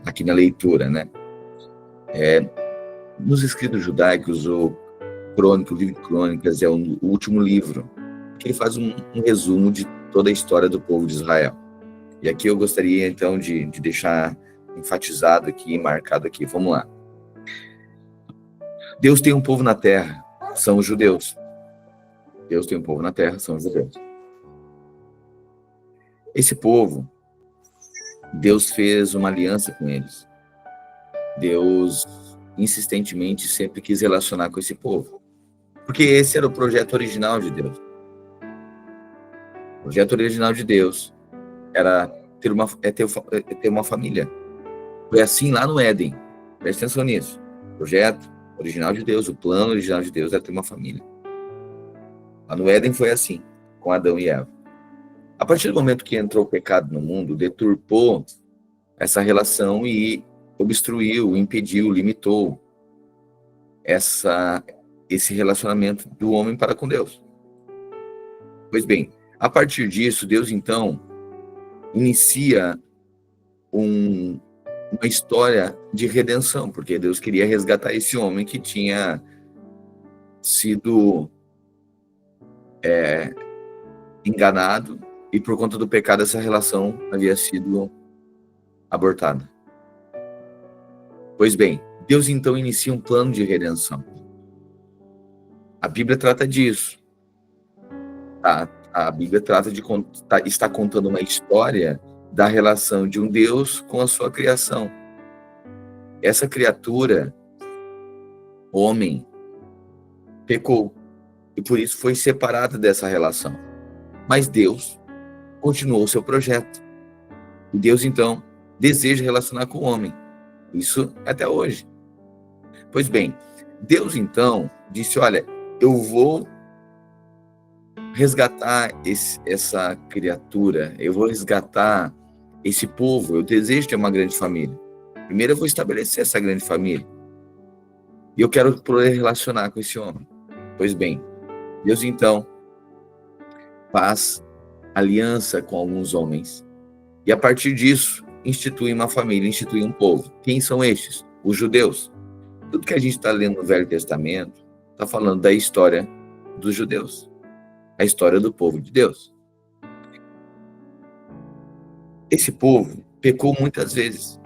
aqui na leitura, né? Nos escritos judaicos, o livro de Crônicas é o último livro, que ele faz um resumo de toda a história do povo de Israel. E aqui eu gostaria, então, de deixar enfatizado aqui, marcado aqui. Vamos lá. Deus tem um povo na terra, são os judeus. Deus tem um povo na terra, são os judeus. Esse povo, Deus fez uma aliança com eles. Deus insistentemente sempre quis relacionar com esse povo. Porque esse era o projeto original de Deus. O projeto original de Deus era ter uma família. Foi assim lá no Éden. Presta atenção nisso. O projeto original de Deus, o plano original de Deus era ter uma família. Lá no Éden foi assim, com Adão e Eva. A partir do momento que entrou o pecado no mundo, deturpou essa relação e obstruiu, impediu, limitou esse relacionamento do homem para com Deus. Pois bem, a partir disso, Deus então inicia uma história de redenção, porque Deus queria resgatar esse homem que tinha sido enganado, e por conta do pecado essa relação havia sido abortada. Pois bem, Deus então inicia um plano de redenção. A Bíblia trata disso. A Bíblia trata está contando uma história da relação de um Deus com a sua criação. Essa criatura, homem, pecou e por isso foi separada dessa relação. Mas Deus continuou o seu projeto. E Deus então deseja relacionar com o homem. Isso até hoje. Pois bem, Deus então disse: olha, eu vou resgatar essa criatura, eu vou resgatar esse povo, eu desejo ter uma grande família. Primeiro eu vou estabelecer essa grande família. E eu quero poder relacionar com esse homem. Pois bem, Deus então faz aliança com alguns homens. E a partir disso, institui uma família, institui um povo. Quem são estes? Os judeus. Tudo que a gente está lendo no Velho Testamento está falando da história dos judeus. A história do povo de Deus. Esse povo pecou muitas vezes.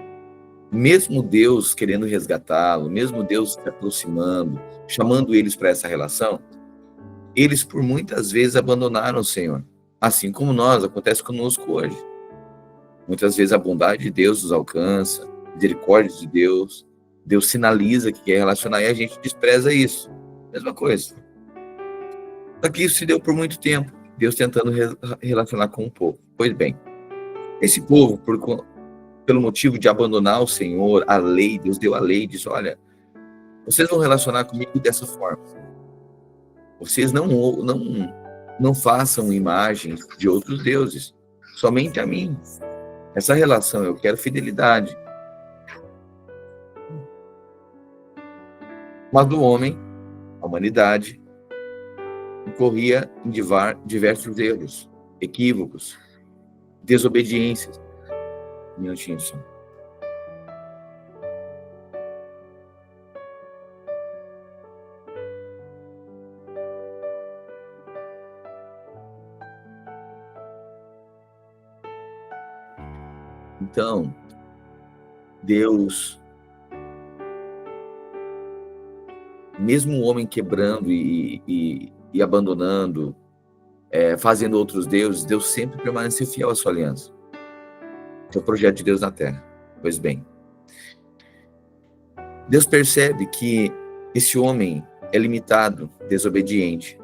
Mesmo Deus querendo resgatá-lo, mesmo Deus se aproximando, chamando eles para essa relação, eles por muitas vezes abandonaram o Senhor. Assim como nós, acontece conosco hoje. Muitas vezes a bondade de Deus nos alcança, a misericórdia de Deus, Deus sinaliza que quer relacionar e a gente despreza isso. Mesma coisa. Só que isso se deu por muito tempo, Deus tentando relacionar com o povo. Pois bem, esse povo, pelo motivo de abandonar o Senhor, a lei, Deus deu a lei, diz: olha, vocês vão relacionar comigo dessa forma. Vocês não façam imagens de outros deuses, somente a mim. Essa relação, eu quero fidelidade. Mas do homem, a humanidade, incorria em diversos erros, equívocos, desobediências. Um minutinho só. Então, Deus, mesmo o homem quebrando e abandonando, fazendo outros deuses, Deus sempre permaneceu fiel à sua aliança. É o projeto de Deus na Terra. Pois bem, Deus percebe que esse homem é limitado, desobediente.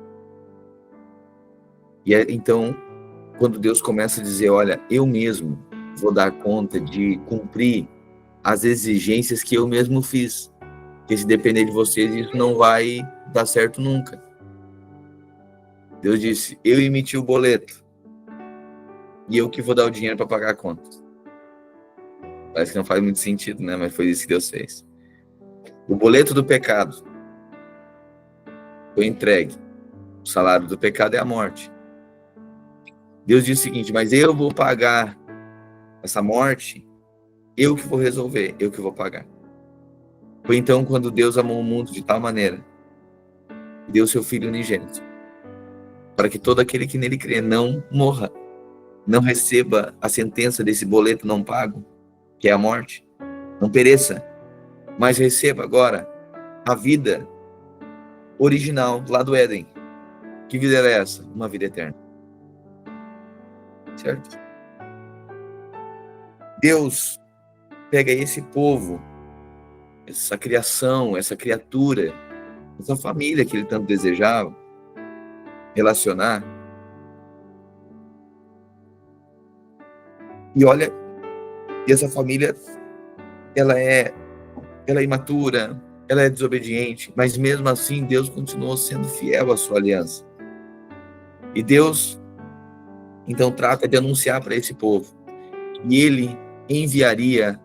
E então, quando Deus começa a dizer: olha, eu mesmo vou dar conta de cumprir as exigências que eu mesmo fiz, que se depender de vocês, isso não vai dar certo nunca. Deus disse: eu emiti o boleto e eu que vou dar o dinheiro para pagar a conta. Parece que não faz muito sentido, né? Mas foi isso que Deus fez. O boleto do pecado foi entregue. O salário do pecado é a morte. Deus disse o seguinte: mas eu vou pagar essa morte eu que vou resolver, eu que vou pagar. Foi então quando Deus amou o mundo de tal maneira, que deu seu Filho unigênito, para que todo aquele que nele crê não morra, não receba a sentença desse boleto não pago, que é a morte, não pereça, mas receba agora a vida original lá do Éden. Que vida era essa? Uma vida eterna. Certo? Deus pega esse povo, essa criação, essa criatura, essa família que ele tanto desejava relacionar, e olha, e essa família, ela é imatura, ela é desobediente, mas mesmo assim Deus continuou sendo fiel à sua aliança. E Deus então trata de anunciar para esse povo que ele enviaria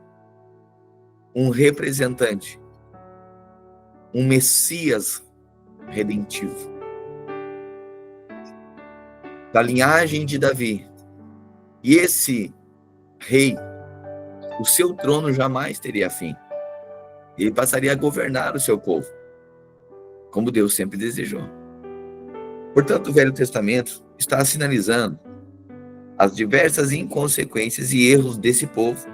um representante, um Messias redentivo, da linhagem de Davi. E esse rei, o seu trono jamais teria fim. Ele passaria a governar o seu povo, como Deus sempre desejou. Portanto, o Velho Testamento está sinalizando as diversas inconsequências e erros desse povo,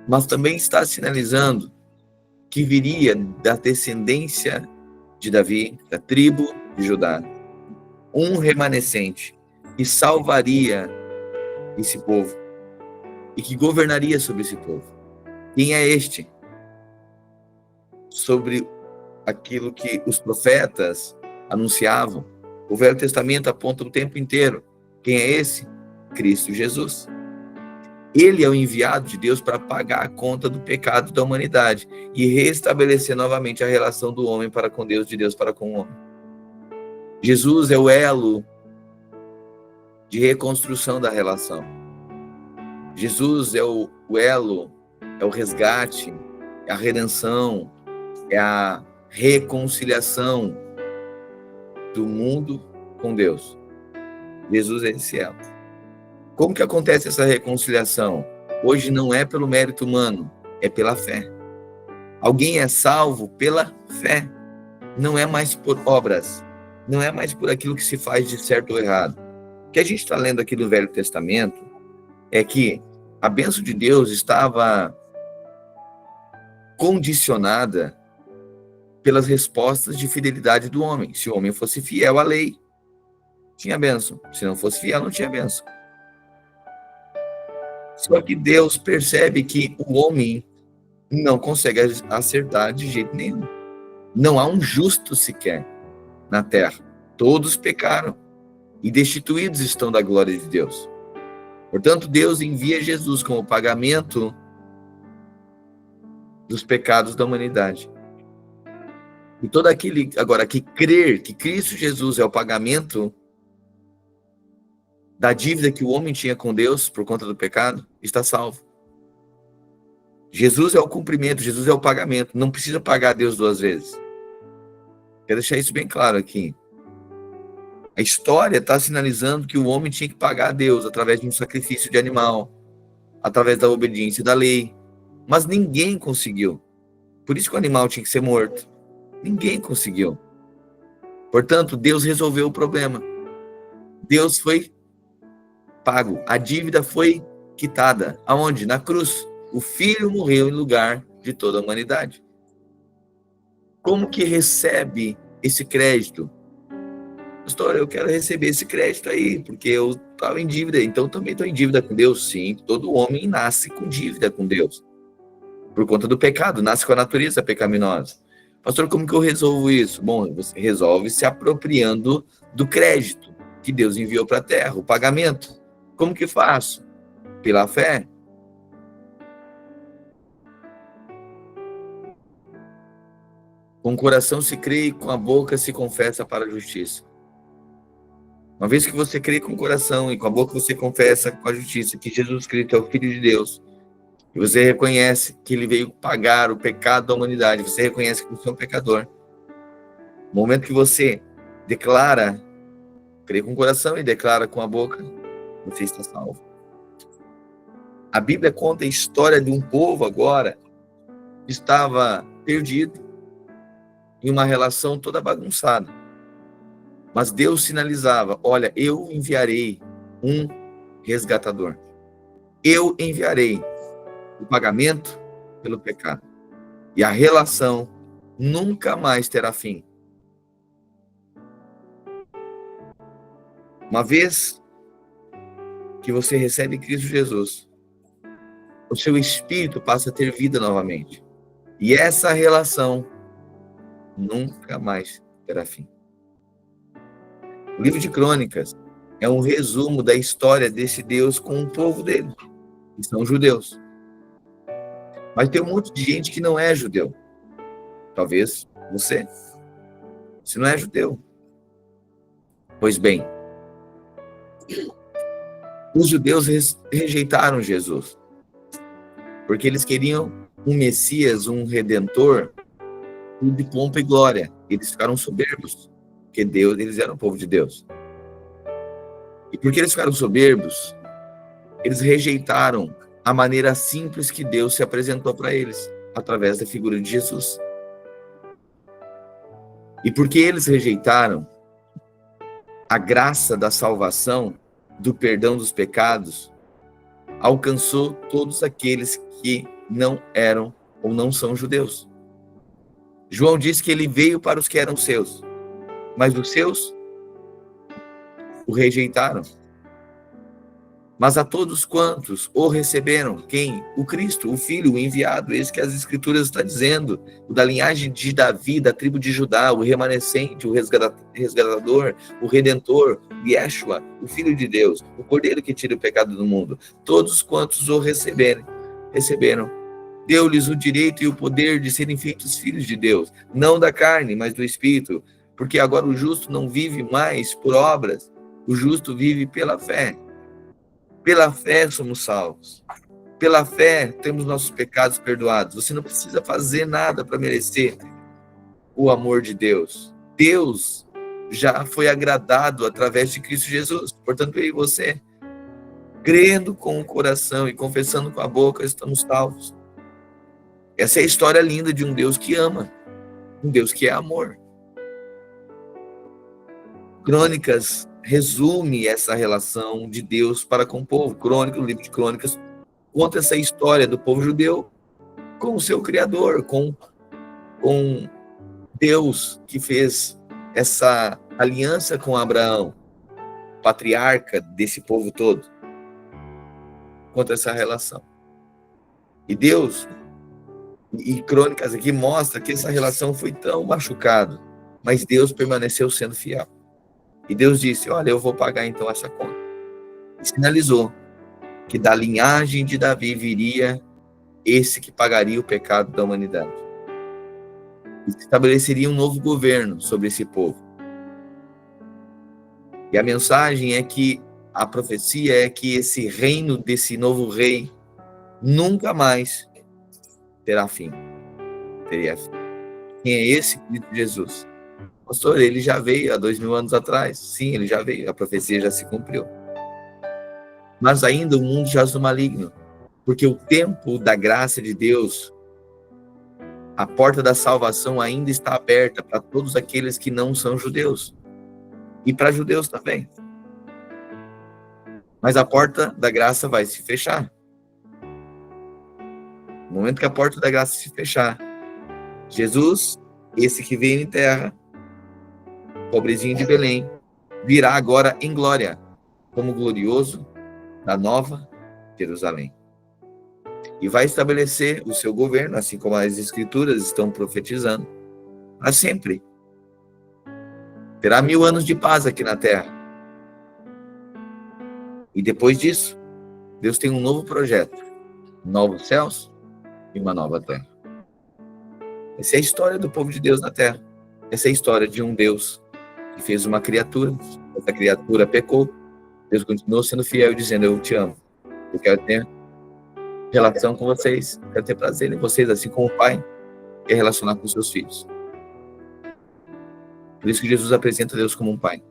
mas também está sinalizando que viria da descendência de Davi, da tribo de Judá, um remanescente que salvaria esse povo e que governaria sobre esse povo. Quem é este? Sobre aquilo que os profetas anunciavam. O Velho Testamento aponta o tempo inteiro. Quem é esse? Cristo Jesus. Ele é o enviado de Deus para pagar a conta do pecado da humanidade e restabelecer novamente a relação do homem para com Deus, de Deus para com o homem. Jesus é o elo de reconstrução da relação. Jesus é o elo, é o resgate, é a redenção, é a reconciliação do mundo com Deus. Jesus é esse elo. Como que acontece essa reconciliação? Hoje não é pelo mérito humano, é pela fé. Alguém é salvo pela fé. Não é mais por obras. Não é mais por aquilo que se faz de certo ou errado. O que a gente está lendo aqui do Velho Testamento é que a bênção de Deus estava condicionada pelas respostas de fidelidade do homem. Se o homem fosse fiel à lei, tinha bênção. Se não fosse fiel, não tinha bênção. Só que Deus percebe que o homem não consegue acertar de jeito nenhum. Não há um justo sequer na terra. Todos pecaram e destituídos estão da glória de Deus. Portanto, Deus envia Jesus como pagamento dos pecados da humanidade. E todo aquele agora que crer que Cristo Jesus é o pagamento da dívida que o homem tinha com Deus por conta do pecado, está salvo. Jesus é o cumprimento, Jesus é o pagamento. Não precisa pagar a Deus duas vezes. Quero deixar isso bem claro aqui. A história está sinalizando que o homem tinha que pagar a Deus através de um sacrifício de animal, através da obediência da lei. Mas ninguém conseguiu. Por isso que o animal tinha que ser morto. Ninguém conseguiu. Portanto, Deus resolveu o problema. Deus foi pago. A dívida foi quitada. Aonde? Na cruz. O Filho morreu em lugar de toda a humanidade. Como que recebe esse crédito? Pastor, eu quero receber esse crédito aí, porque eu estava em dívida, então também estou em dívida com Deus. Sim, todo homem nasce com dívida com Deus. Por conta do pecado, nasce com a natureza pecaminosa. Pastor, como que eu resolvo isso? Bom, você resolve se apropriando do crédito que Deus enviou para a terra, o pagamento. Como que faço? Pela fé. Com o coração se crê e com a boca se confessa para a justiça. Uma vez que você crê com o coração e com a boca você confessa com a justiça que Jesus Cristo é o Filho de Deus, e você reconhece que ele veio pagar o pecado da humanidade, você reconhece que você é um pecador. No momento que você declara, crê com o coração e declara com a boca, você está salvo. A Bíblia conta a história de um povo agora que estava perdido, em uma relação toda bagunçada. Mas Deus sinalizava: olha, eu enviarei um resgatador. Eu enviarei o pagamento pelo pecado. E a relação nunca mais terá fim. Uma vez que você recebe Cristo Jesus, o seu espírito passa a ter vida novamente. E essa relação nunca mais terá fim. O livro de Crônicas é um resumo da história desse Deus com o povo dele, que são judeus. Mas tem um monte de gente que não é judeu. Talvez você não é judeu. Pois bem, os judeus rejeitaram Jesus, porque eles queriam um Messias, um Redentor, de pompa e glória. Eles ficaram soberbos, porque eles eram o povo de Deus. E porque eles ficaram soberbos, eles rejeitaram a maneira simples que Deus se apresentou para eles, através da figura de Jesus. E porque eles rejeitaram a graça da salvação, do perdão dos pecados, alcançou todos aqueles que não eram ou não são judeus. João diz que ele veio para os que eram seus, mas os seus o rejeitaram. Mas a todos quantos o receberam, quem? O Cristo, o Filho, o enviado, esse que as Escrituras estão dizendo, o da linhagem de Davi, da tribo de Judá, o remanescente, o resgatador, o Redentor, Yeshua, o Filho de Deus, o Cordeiro que tira o pecado do mundo. Todos quantos o receberam, deu-lhes o direito e o poder de serem feitos filhos de Deus, não da carne, mas do Espírito, porque agora o justo não vive mais por obras, o justo vive pela fé. Pela fé somos salvos. Pela fé temos nossos pecados perdoados. Você não precisa fazer nada para merecer o amor de Deus. Deus já foi agradado através de Cristo Jesus. Portanto, eu e você, crendo com o coração e confessando com a boca, estamos salvos. Essa é a história linda de um Deus que ama, um Deus que é amor. Crônicas resume essa relação de Deus para com o povo. O livro de Crônicas conta essa história do povo judeu com o seu Criador, com Deus que fez essa aliança com Abraão, patriarca desse povo todo. Conta essa relação. E Deus, e Crônicas aqui mostra que essa relação foi tão machucada, mas Deus permaneceu sendo fiel. E Deus disse: olha, eu vou pagar então essa conta. E sinalizou que da linhagem de Davi viria esse que pagaria o pecado da humanidade. E estabeleceria um novo governo sobre esse povo. E a mensagem é que, a profecia é que esse reino desse novo rei nunca mais terá fim. Teria fim. Quem é esse? Cristo Jesus. Pastor, ele já veio há 2000 anos atrás. Sim, ele já veio, a profecia já se cumpriu. Mas ainda o mundo jaz no maligno, porque o tempo da graça de Deus, a porta da salvação ainda está aberta para todos aqueles que não são judeus. E para judeus também. Mas a porta da graça vai se fechar. No momento que a porta da graça se fechar, Jesus, esse que veio em terra, pobrezinho de Belém, virá agora em glória, como glorioso da nova Jerusalém. E vai estabelecer o seu governo, assim como as Escrituras estão profetizando, para sempre. Terá 1000 anos de paz aqui na terra. E depois disso, Deus tem um novo projeto, novos céus e uma nova terra. Essa é a história do povo de Deus na terra. Essa é a história de um Deus que fez uma criatura. Essa criatura pecou. Deus continuou sendo fiel e dizendo: eu te amo. Eu quero ter relação com vocês. Eu quero ter prazer em vocês, assim como o pai quer relacionar com seus filhos. Por isso que Jesus apresenta Deus como um pai.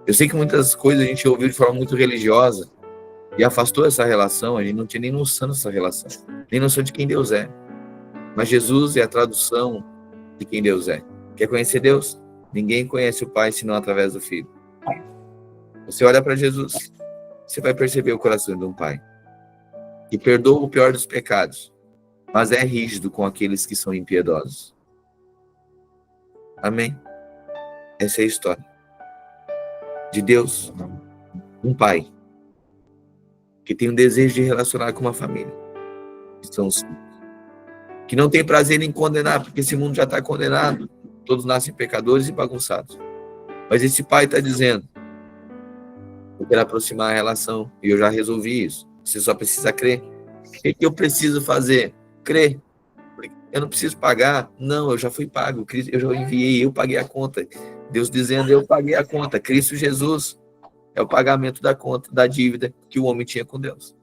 Eu sei que muitas coisas a gente ouviu de forma muito religiosa, e afastou essa relação, a gente não tinha nem noção dessa relação, nem noção de quem Deus é. Mas Jesus é a tradução de quem Deus é. Quer conhecer Deus? Ninguém conhece o Pai senão através do Filho. Você olha para Jesus, você vai perceber o coração de um pai que perdoa o pior dos pecados, mas é rígido com aqueles que são impiedosos. Amém? Essa é a história de Deus, um pai que tem um desejo de relacionar com uma família, que são os filhos, que não tem prazer em condenar, porque esse mundo já está condenado, todos nascem pecadores e bagunçados. Mas esse pai está dizendo: eu quero aproximar a relação, e eu já resolvi isso. Você só precisa crer. O que eu preciso fazer? Crer. Eu não preciso pagar. Não, eu já fui pago. Eu já enviei, eu paguei a conta. Deus dizendo: eu paguei a conta. Cristo Jesus é o pagamento da conta, da dívida que o homem tinha com Deus.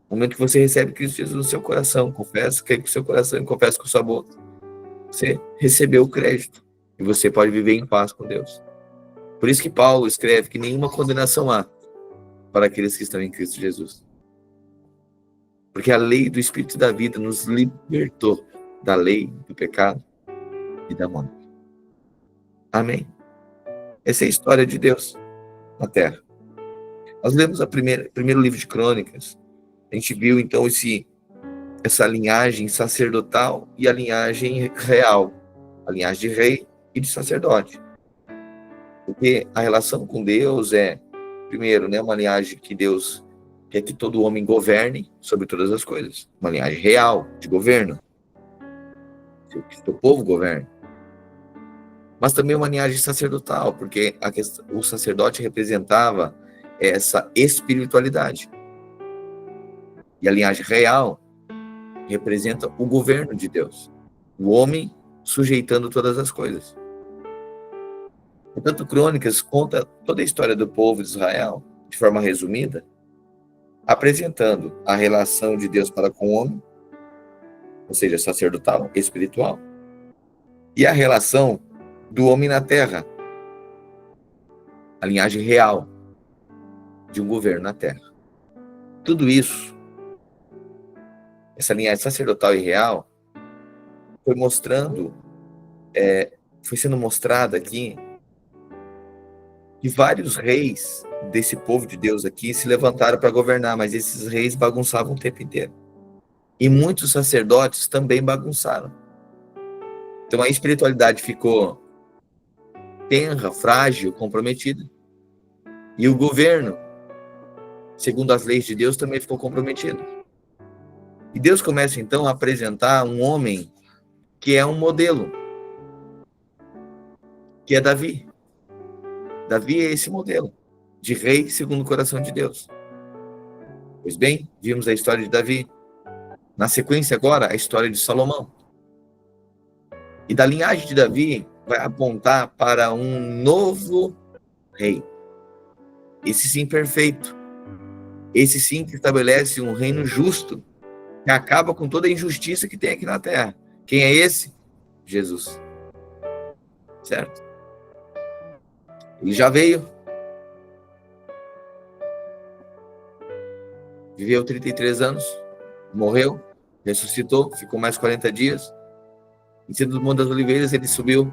No momento que você recebe Cristo Jesus no seu coração, confessa, crê com o seu coração e confessa com sua boca, você recebeu o crédito. E você pode viver em paz com Deus. Por isso que Paulo escreve que nenhuma condenação há para aqueles que estão em Cristo Jesus. Porque a lei do Espírito da vida nos libertou da lei do pecado e da morte. Amém? Essa é a história de Deus na Terra. Nós lemos o primeiro livro de Crônicas. A gente viu, então, essa linhagem sacerdotal e a linhagem real. A linhagem de rei e de sacerdote. Porque a relação com Deus é, primeiro, né, uma linhagem que Deus quer que todo homem governe sobre todas as coisas. Uma linhagem real, de governo. Que o povo governe. Mas também uma linhagem sacerdotal, porque o sacerdote representava essa espiritualidade. E a linhagem real representa o governo de Deus. O homem sujeitando todas as coisas. Portanto, Crônicas conta toda a história do povo de Israel, de forma resumida, apresentando a relação de Deus para com o homem, ou seja, sacerdotal, espiritual, e a relação do homem na terra, a linhagem real de um governo na terra. Tudo isso, essa linhagem sacerdotal e real, foi sendo mostrada aqui, que vários reis desse povo de Deus aqui se levantaram para governar, mas esses reis bagunçavam o tempo inteiro. E muitos sacerdotes também bagunçaram. Então a espiritualidade ficou tenra, frágil, comprometida. E o governo, segundo as leis de Deus, também ficou comprometido. E Deus começa então a apresentar um homem que é um modelo, que é Davi. Davi é esse modelo de rei segundo o coração de Deus. Pois bem, vimos a história de Davi. Na sequência agora, a história de Salomão. E da linhagem de Davi vai apontar para um novo rei. Esse sim perfeito. Esse sim que estabelece um reino justo, que acaba com toda a injustiça que tem aqui na terra. Quem é esse? Jesus. Certo? Ele já veio. Viveu 33 anos. Morreu. Ressuscitou. Ficou mais 40 dias. Em cima do Monte das Oliveiras, ele subiu.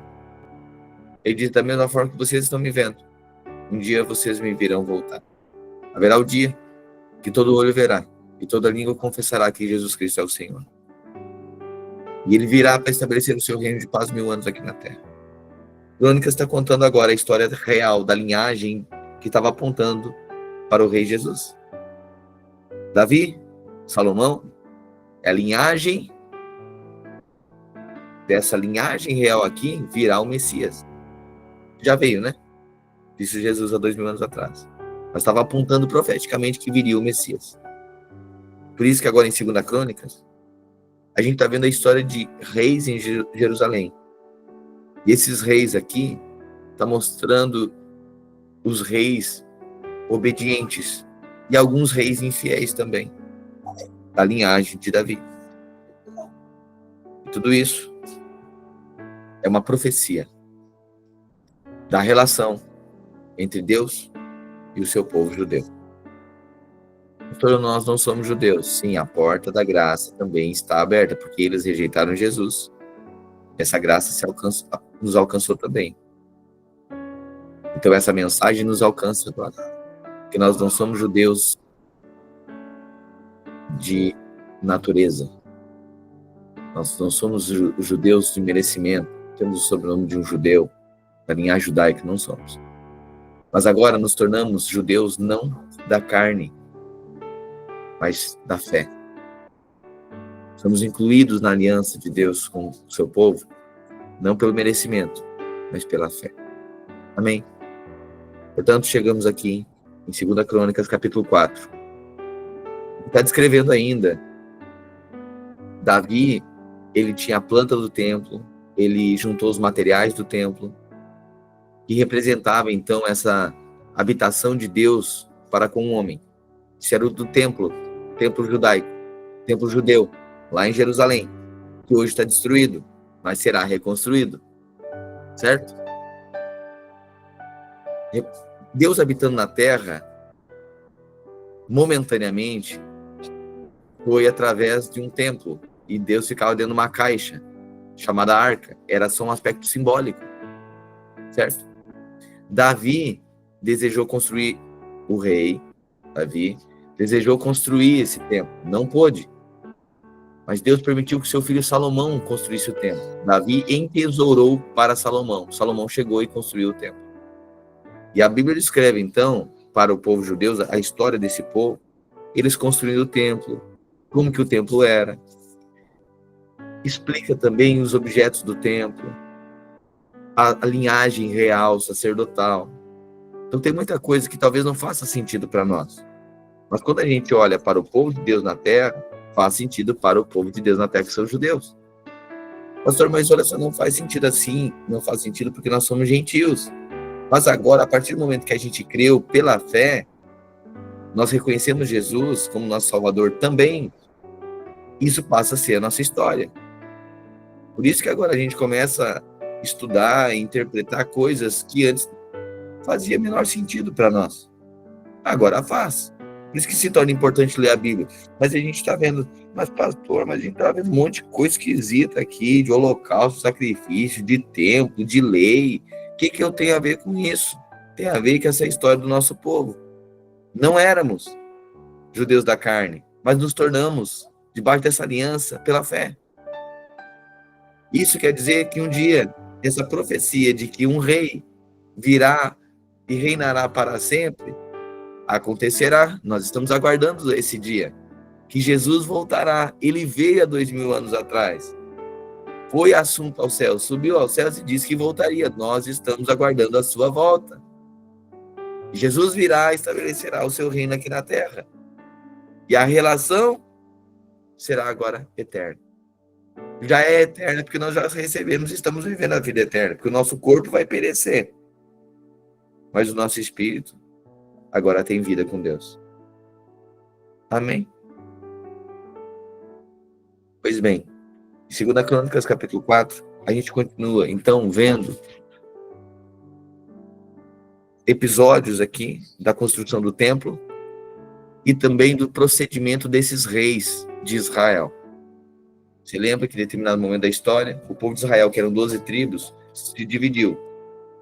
Ele disse: da mesma forma que vocês estão me vendo, um dia vocês me virão voltar. Haverá o dia que todo olho verá e toda língua confessará que Jesus Cristo é o Senhor. E ele virá para estabelecer o seu reino de paz 1000 anos aqui na terra. Crônicas está contando agora a história real da linhagem que estava apontando para o rei Jesus. Davi, Salomão, é a linhagem. Dessa linhagem real aqui virá o Messias. Já veio, né? Disse Jesus há 2000 anos atrás. Mas estava apontando profeticamente que viria o Messias. Por isso que agora em 2 Crônicas, a gente está vendo a história de reis em Jerusalém. E esses reis aqui estão mostrando os reis obedientes e alguns reis infiéis também, da linhagem de Davi. E tudo isso é uma profecia da relação entre Deus e o seu povo judeu. Pastor, nós não somos judeus. Sim, a porta da graça também está aberta, porque eles rejeitaram Jesus. Essa graça nos alcançou também. Então essa mensagem nos alcança, porque nós não somos judeus de natureza. Nós não somos judeus de merecimento. Temos o sobrenome de um judeu, da linhagem judaica, não somos. Mas agora nos tornamos judeus não da carne, mas da fé. Somos incluídos na aliança de Deus com o seu povo, não pelo merecimento, mas pela fé. Amém? Portanto, chegamos aqui em 2 Crônicas, capítulo 4. Está descrevendo ainda, Davi, ele tinha a planta do templo, ele juntou os materiais do templo, que representava, então, essa habitação de Deus para com o homem. Isso era o do templo judaico, templo judeu, lá em Jerusalém, que hoje está destruído, mas será reconstruído, certo? Deus habitando na terra, momentaneamente, foi através de um templo, e Deus ficava dentro de uma caixa, chamada arca. Era só um aspecto simbólico, certo? Davi desejou construir, o rei Davi desejou construir esse templo, não pôde, mas Deus permitiu que seu filho Salomão construísse o templo. Davi entesourou para Salomão. Salomão chegou e construiu o templo. E a Bíblia descreve, então, para o povo judeu, a história desse povo, eles construindo o templo, como que o templo era. Explica também os objetos do templo, a linhagem real, sacerdotal. Então tem muita coisa que talvez não faça sentido para nós. Mas quando a gente olha para o povo de Deus na terra, faz sentido para o povo de Deus na terra, que são os judeus. Pastor, mas olha só, não faz sentido assim, não faz sentido porque nós somos gentios. Mas agora, a partir do momento que a gente creu pela fé, nós reconhecemos Jesus como nosso Salvador também, isso passa a ser a nossa história. Por isso que agora a gente começa a estudar e interpretar coisas que antes fazia menor sentido para nós. Agora faz. Por isso que se torna importante ler a Bíblia. Mas a gente está vendo, mas pastor, mas a gente está vendo um monte de coisa esquisita aqui, de holocausto, sacrifício, de templo, de lei. O que eu tenho a ver com isso? Tem a ver com essa história do nosso povo. Não éramos judeus da carne, mas nos tornamos debaixo dessa aliança pela fé. Isso quer dizer que um dia, essa profecia de que um rei virá e reinará para sempre, acontecerá. Nós estamos aguardando esse dia, que Jesus voltará. Ele veio há 2000 anos atrás. Foi assunto ao céu, subiu aos céus e disse que voltaria. Nós estamos aguardando a sua volta. Jesus virá e estabelecerá o seu reino aqui na terra. E a relação será agora eterna. Já é eterna porque nós já recebemos e estamos vivendo a vida eterna. Porque o nosso corpo vai perecer. Mas o nosso espírito agora tem vida com Deus. Amém? Pois bem, em 2 Crônicas, capítulo 4, a gente continua, então, vendo episódios aqui da construção do templo e também do procedimento desses reis de Israel. Você lembra que em determinado momento da história, o povo de Israel, que eram 12 tribos, se dividiu.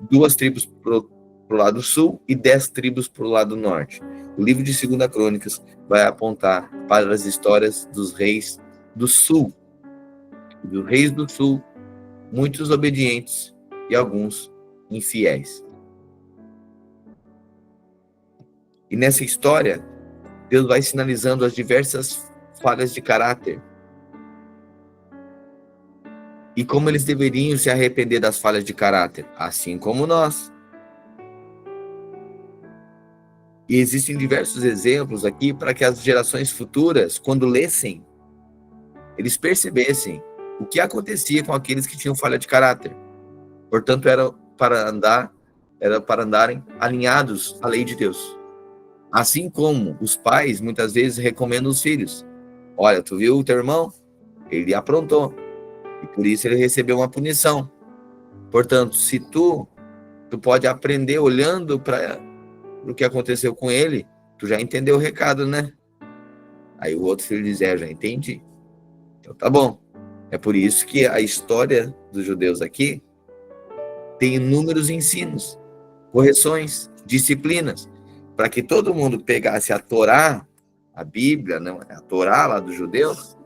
2 tribos para o lado sul e 10 tribos para o lado norte. O livro de 2 Crônicas vai apontar para as histórias dos reis do sul. Dos reis do sul, muitos obedientes e alguns infiéis. E nessa história, Deus vai sinalizando as diversas falhas de caráter e como eles deveriam se arrepender das falhas de caráter, assim como nós. E existem diversos exemplos aqui para que as gerações futuras, quando lessem, eles percebessem o que acontecia com aqueles que tinham falha de caráter. Portanto, era para andarem alinhados à lei de Deus. Assim como os pais muitas vezes recomendam os filhos. Olha, tu viu o teu irmão? Ele aprontou. E por isso ele recebeu uma punição. Portanto, se tu pode aprender olhando para o que aconteceu com ele, tu já entendeu o recado, né? Aí o outro filho diz, já entendi. Então tá bom. É por isso que a história dos judeus aqui tem inúmeros ensinos, correções, disciplinas, para que todo mundo pegasse a Torá, a Bíblia, não, a Torá lá dos judeus,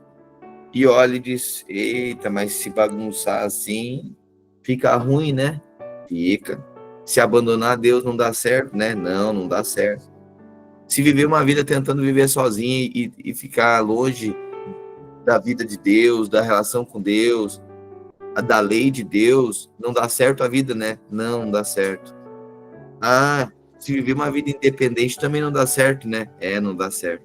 e olhe e diz, eita, mas se bagunçar assim, fica ruim, né? Fica. Se abandonar Deus não dá certo, né? Não dá certo. Se viver uma vida tentando viver sozinho e ficar longe da vida de Deus, da relação com Deus, da lei de Deus, não dá certo a vida, né? Não dá certo. Se viver uma vida independente também não dá certo, né? Não dá certo.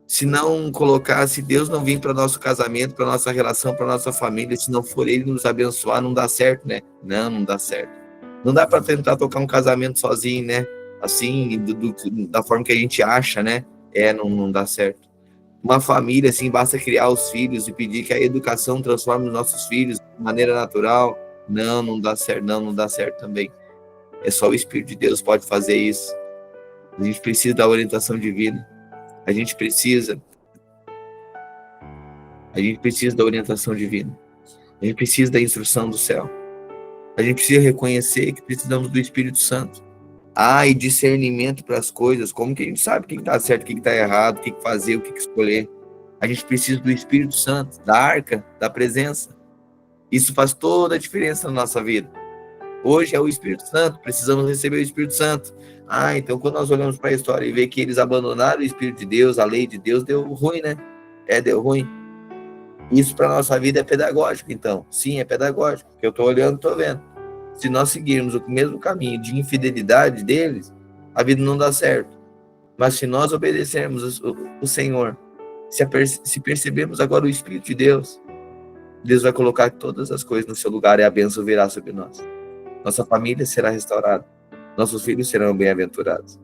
Se não colocar, se Deus não vir para nosso casamento, para nossa relação, para nossa família, se não for Ele nos abençoar, não dá certo, né? Não dá certo. Não dá para tentar tocar um casamento sozinho, né? Assim, da forma que a gente acha, né? Não dá certo. Uma família, assim, basta criar os filhos e pedir que a educação transforme os nossos filhos de maneira natural. Não dá certo, não dá certo também. É só o Espírito de Deus pode fazer isso. A gente precisa da orientação divina. A gente precisa da orientação divina. A gente precisa da instrução do céu. A gente precisa reconhecer que precisamos do Espírito Santo. E discernimento para as coisas. Como que a gente sabe o que está certo, o que está errado, o que fazer, o que escolher? A gente precisa do Espírito Santo, da arca, da presença. Isso faz toda a diferença na nossa vida. Hoje é o Espírito Santo, precisamos receber o Espírito Santo. Então quando nós olhamos para a história e vê que eles abandonaram o Espírito de Deus, a lei de Deus, deu ruim, né? Deu ruim. Isso para a nossa vida é pedagógico, então. Sim, é pedagógico. Porque eu estou olhando, estou vendo. Se nós seguirmos o mesmo caminho de infidelidade deles, a vida não dá certo. Mas se nós obedecermos o Senhor, se percebermos agora o Espírito de Deus, Deus vai colocar todas as coisas no seu lugar e a bênção virá sobre nós. Nossa família será restaurada. Nossos filhos serão bem-aventurados.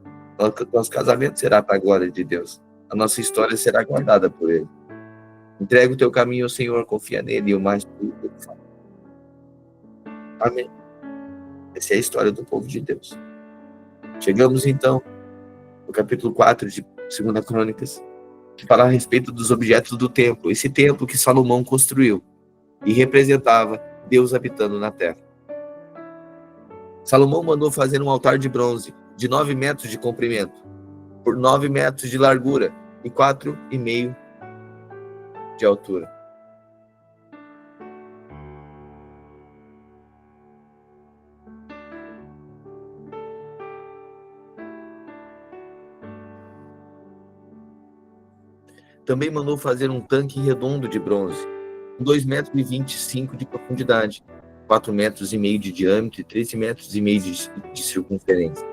Nosso casamento será para a glória de Deus. A nossa história será guardada por Ele. Entrega o teu caminho ao Senhor, confia nele e o mais puro Ele fala. Amém. Essa é a história do povo de Deus. Chegamos então no capítulo 4 de 2 Crônicas, que fala a respeito dos objetos do templo. Esse templo que Salomão construiu e representava Deus habitando na terra. Salomão mandou fazer um altar de bronze de 9 metros de comprimento, por 9 metros de largura e 4,5 de altura. Também mandou fazer um tanque redondo de bronze, com 2,25 metros de profundidade, 4,5 metros de diâmetro e 13,5 metros de circunferência.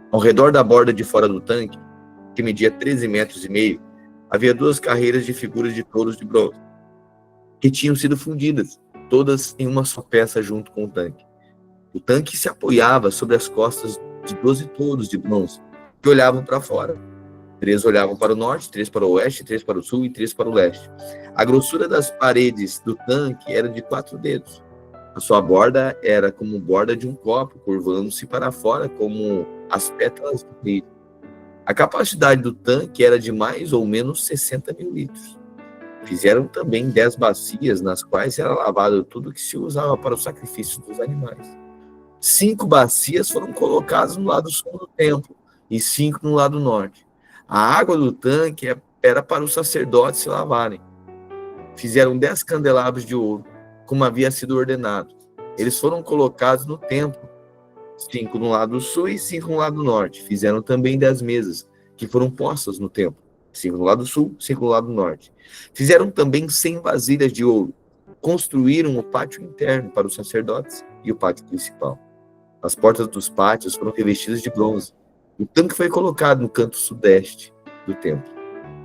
Ao redor da borda de fora do tanque, que media 13,5 metros, havia 2 carreiras de figuras de touros de bronze, que tinham sido fundidas, todas em uma só peça junto com o tanque. O tanque se apoiava sobre as costas de 12 touros de bronze, que olhavam para fora. 3 olhavam para o norte, 3 para o oeste, 3 para o sul e 3 para o leste. A grossura das paredes do tanque era de 4 dedos. A sua borda era como borda de um copo, curvando-se para fora como as pétalas do lírio. A capacidade do tanque era de mais ou menos 60 mil litros. Fizeram também 10 bacias, nas quais era lavado tudo que se usava para o sacrifício dos animais. 5 bacias foram colocadas no lado sul do templo e 5 no lado norte. A água do tanque era para os sacerdotes se lavarem. Fizeram 10 candelabros de ouro, como havia sido ordenado. Eles foram colocados no templo, 5 no lado sul e 5 no lado norte. Fizeram também 10 mesas, que foram postas no templo, 5 no lado sul, 5 no lado norte. Fizeram também 100 vasilhas de ouro. Construíram o pátio interno para os sacerdotes e o pátio principal. As portas dos pátios foram revestidas de bronze. O tanque foi colocado no canto sudeste do templo.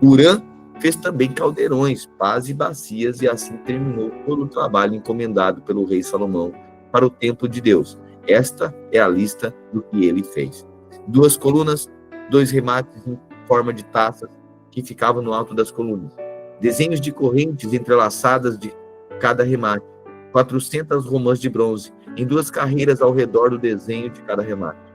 Urã fez também caldeirões, pás e bacias, e assim terminou todo o trabalho encomendado pelo rei Salomão para o templo de Deus. Esta é a lista do que ele fez. 2 colunas, 2 remates em forma de taças que ficavam no alto das colunas. Desenhos de correntes entrelaçadas de cada remate. 400 romãs de bronze, em 2 carreiras ao redor do desenho de cada remate.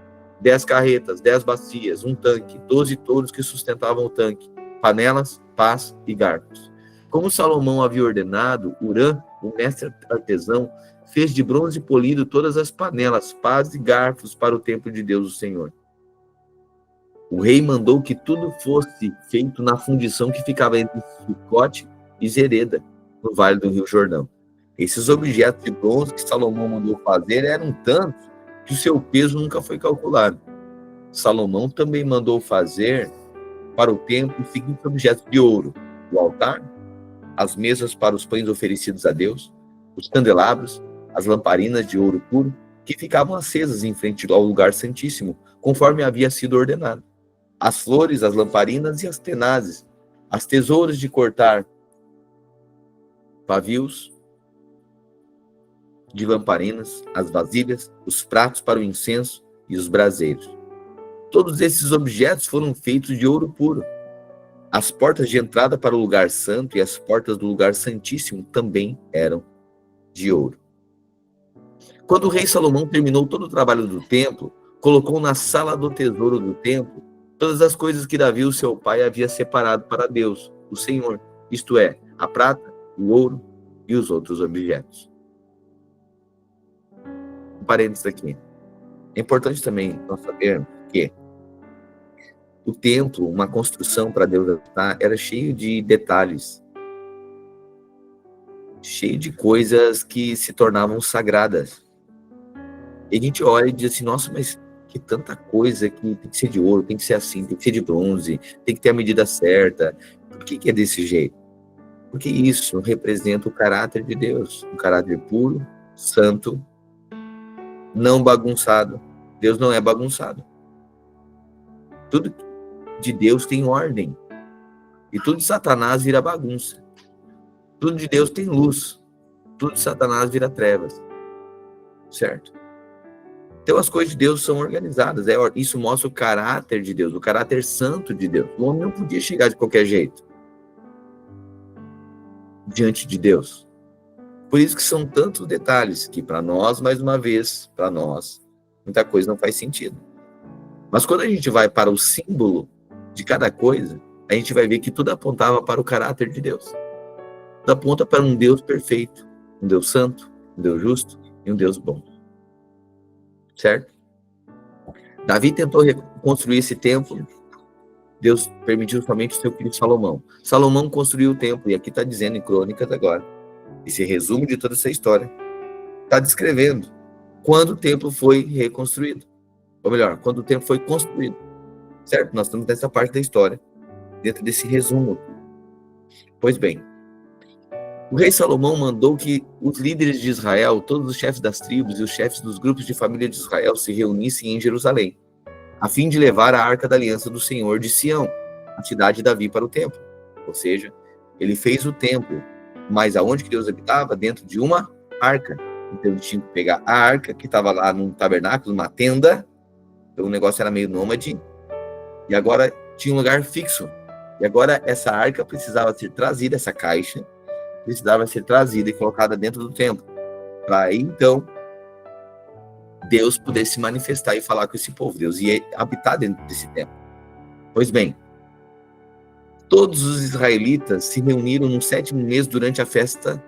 10 carretas, 10 bacias, um tanque, 12 touros que sustentavam o tanque, panelas, pás e garfos. Como Salomão havia ordenado, Hurã, o mestre artesão, fez de bronze polido todas as panelas, pás e garfos para o templo de Deus, o Senhor. O rei mandou que tudo fosse feito na fundição que ficava entre Sucote e Zereda, no vale do Rio Jordão. Esses objetos de bronze que Salomão mandou fazer eram tantos que o seu peso nunca foi calculado. Salomão também mandou fazer para o templo os seguintes objetos de ouro: o altar, as mesas para os pães oferecidos a Deus, os candelabros, as lamparinas de ouro puro, que ficavam acesas em frente ao lugar santíssimo, conforme havia sido ordenado, as flores, as lamparinas e as tenazes, as tesouras de cortar pavios de lamparinas, as vasilhas, os pratos para o incenso e os braseiros. Todos esses objetos foram feitos de ouro puro. As portas de entrada para o lugar santo e as portas do lugar santíssimo também eram de ouro. Quando o rei Salomão terminou todo o trabalho do templo, colocou na sala do tesouro do templo todas as coisas que Davi, o seu pai, havia separado para Deus, o Senhor, isto é, a prata, o ouro e os outros objetos. Um parênteses aqui. É importante também nós sabermos que o templo, uma construção para Deus habitar, era cheio de detalhes, cheio de coisas que se tornavam sagradas. E a gente olha e diz assim, nossa, mas que tanta coisa que tem que ser de ouro, tem que ser assim, tem que ser de bronze, tem que ter a medida certa. Por que é desse jeito? Porque isso representa o caráter de Deus, um caráter puro, santo, não bagunçado. Deus não é bagunçado. Tudo de Deus tem ordem. E tudo de Satanás vira bagunça. Tudo de Deus tem luz. Tudo de Satanás vira trevas. Certo? Então as coisas de Deus são organizadas. Isso mostra o caráter de Deus, o caráter santo de Deus. O homem não podia chegar de qualquer jeito diante de Deus. Por isso que são tantos detalhes que para nós, mais uma vez, para nós, muita coisa não faz sentido. Mas quando a gente vai para o símbolo de cada coisa, a gente vai ver que tudo apontava para o caráter de Deus. Tudo aponta para um Deus perfeito, um Deus santo, um Deus justo e um Deus bom. Certo? Davi tentou reconstruir esse templo. Deus permitiu somente o seu filho Salomão. Salomão construiu o templo, e aqui está dizendo em Crônicas agora, esse resumo de toda essa história, está descrevendo quando o templo foi reconstruído. Ou melhor, quando o templo foi construído. Certo? Nós estamos nessa parte da história, dentro desse resumo. Pois bem, o rei Salomão mandou que os líderes de Israel, todos os chefes das tribos e os chefes dos grupos de família de Israel se reunissem em Jerusalém, a fim de levar a Arca da Aliança do Senhor de Sião, a cidade de Davi, para o templo. Ou seja, ele fez o templo, mas aonde que Deus habitava? Dentro de uma arca. Então ele tinha que pegar a arca, que estava lá num tabernáculo, numa tenda, então o negócio era meio nômade, e agora tinha um lugar fixo. E agora essa arca precisava ser trazida, essa caixa, precisava ser trazida e colocada dentro do templo, para aí então Deus pudesse se manifestar e falar com esse povo. Deus ia habitar dentro desse templo. Pois bem, todos os israelitas se reuniram no 7º mês durante a festa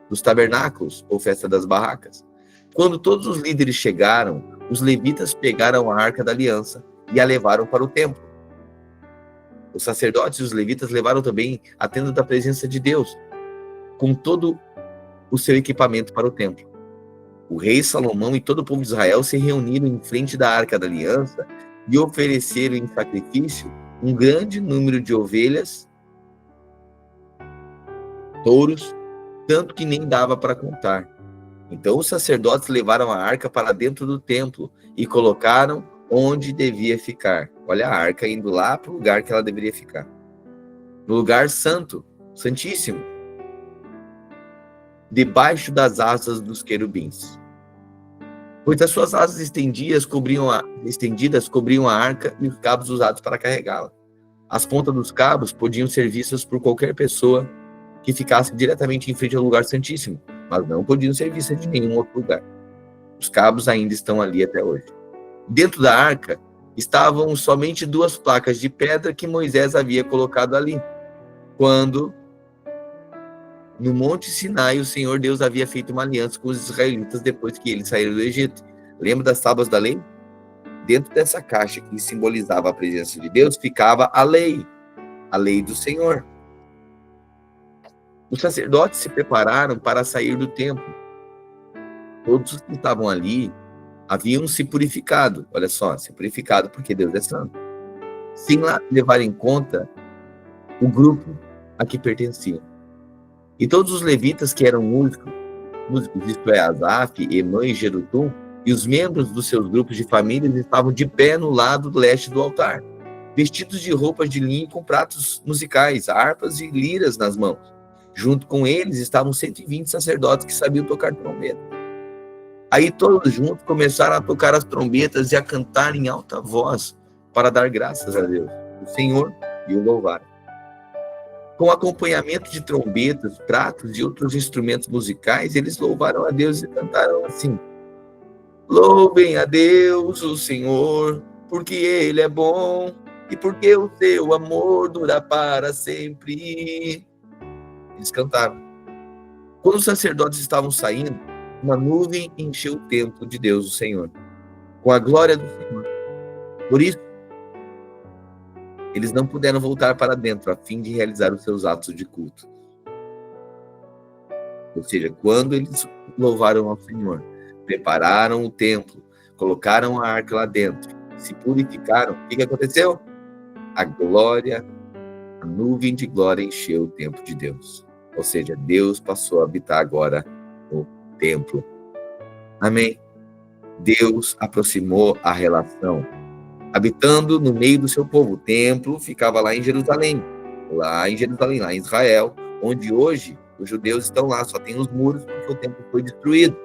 dos tabernáculos, ou festa das barracas. Quando todos os líderes chegaram, os levitas pegaram a Arca da Aliança e a levaram para o templo. Os sacerdotes e os levitas levaram também a tenda da presença de Deus, com todo o seu equipamento para o templo. O rei Salomão e todo o povo de Israel se reuniram em frente da Arca da Aliança e ofereceram em sacrifício um grande número de ovelhas, touros, tanto que nem dava para contar. Então os sacerdotes levaram a arca para dentro do templo e colocaram onde devia ficar. Olha a arca indo lá para o lugar que ela deveria ficar. No lugar santo, santíssimo, debaixo das asas dos querubins. Pois as suas asas estendidas cobriam a arca e os cabos usados para carregá-la. As pontas dos cabos podiam ser vistas por qualquer pessoa que ficasse diretamente em frente ao lugar santíssimo, mas não podiam ser vistas de nenhum outro lugar. Os cabos ainda estão ali até hoje. Dentro da arca estavam somente 2 placas de pedra que Moisés havia colocado ali, quando no Monte Sinai o Senhor Deus havia feito uma aliança com os israelitas depois que eles saíram do Egito. Lembra das tábuas da lei? Dentro dessa caixa que simbolizava a presença de Deus ficava a lei do Senhor. Os sacerdotes se prepararam para sair do templo. Todos os que estavam ali haviam se purificado. Olha só, se purificado porque Deus é santo. Sem levar em conta o grupo a que pertenciam. E todos os levitas que eram músicos, isto é, Asaf, Emã e Jedutum, e os membros dos seus grupos de famílias estavam de pé no lado leste do altar, vestidos de roupas de linho com pratos musicais, harpas e liras nas mãos. Junto com eles estavam 120 sacerdotes que sabiam tocar trombeta. Aí todos juntos começaram a tocar as trombetas e a cantar em alta voz para dar graças a Deus, o Senhor, e o louvar. Com acompanhamento de trombetas, pratos e outros instrumentos musicais, eles louvaram a Deus e cantaram assim: louvem a Deus, o Senhor, porque Ele é bom e porque o seu amor dura para sempre. Eles cantaram. Quando os sacerdotes estavam saindo, uma nuvem encheu o templo de Deus, o Senhor, com a glória do Senhor. Por isso, eles não puderam voltar para dentro, a fim de realizar os seus atos de culto. Ou seja, quando eles louvaram ao Senhor, prepararam o templo, colocaram a arca lá dentro, se purificaram, o que aconteceu? A nuvem de glória encheu o templo de Deus. Ou seja, Deus passou a habitar agora no templo. Amém? Deus aproximou a relação, habitando no meio do seu povo. O templo ficava lá em Jerusalém, lá em Israel, onde hoje os judeus estão lá, só tem os muros porque o templo foi destruído.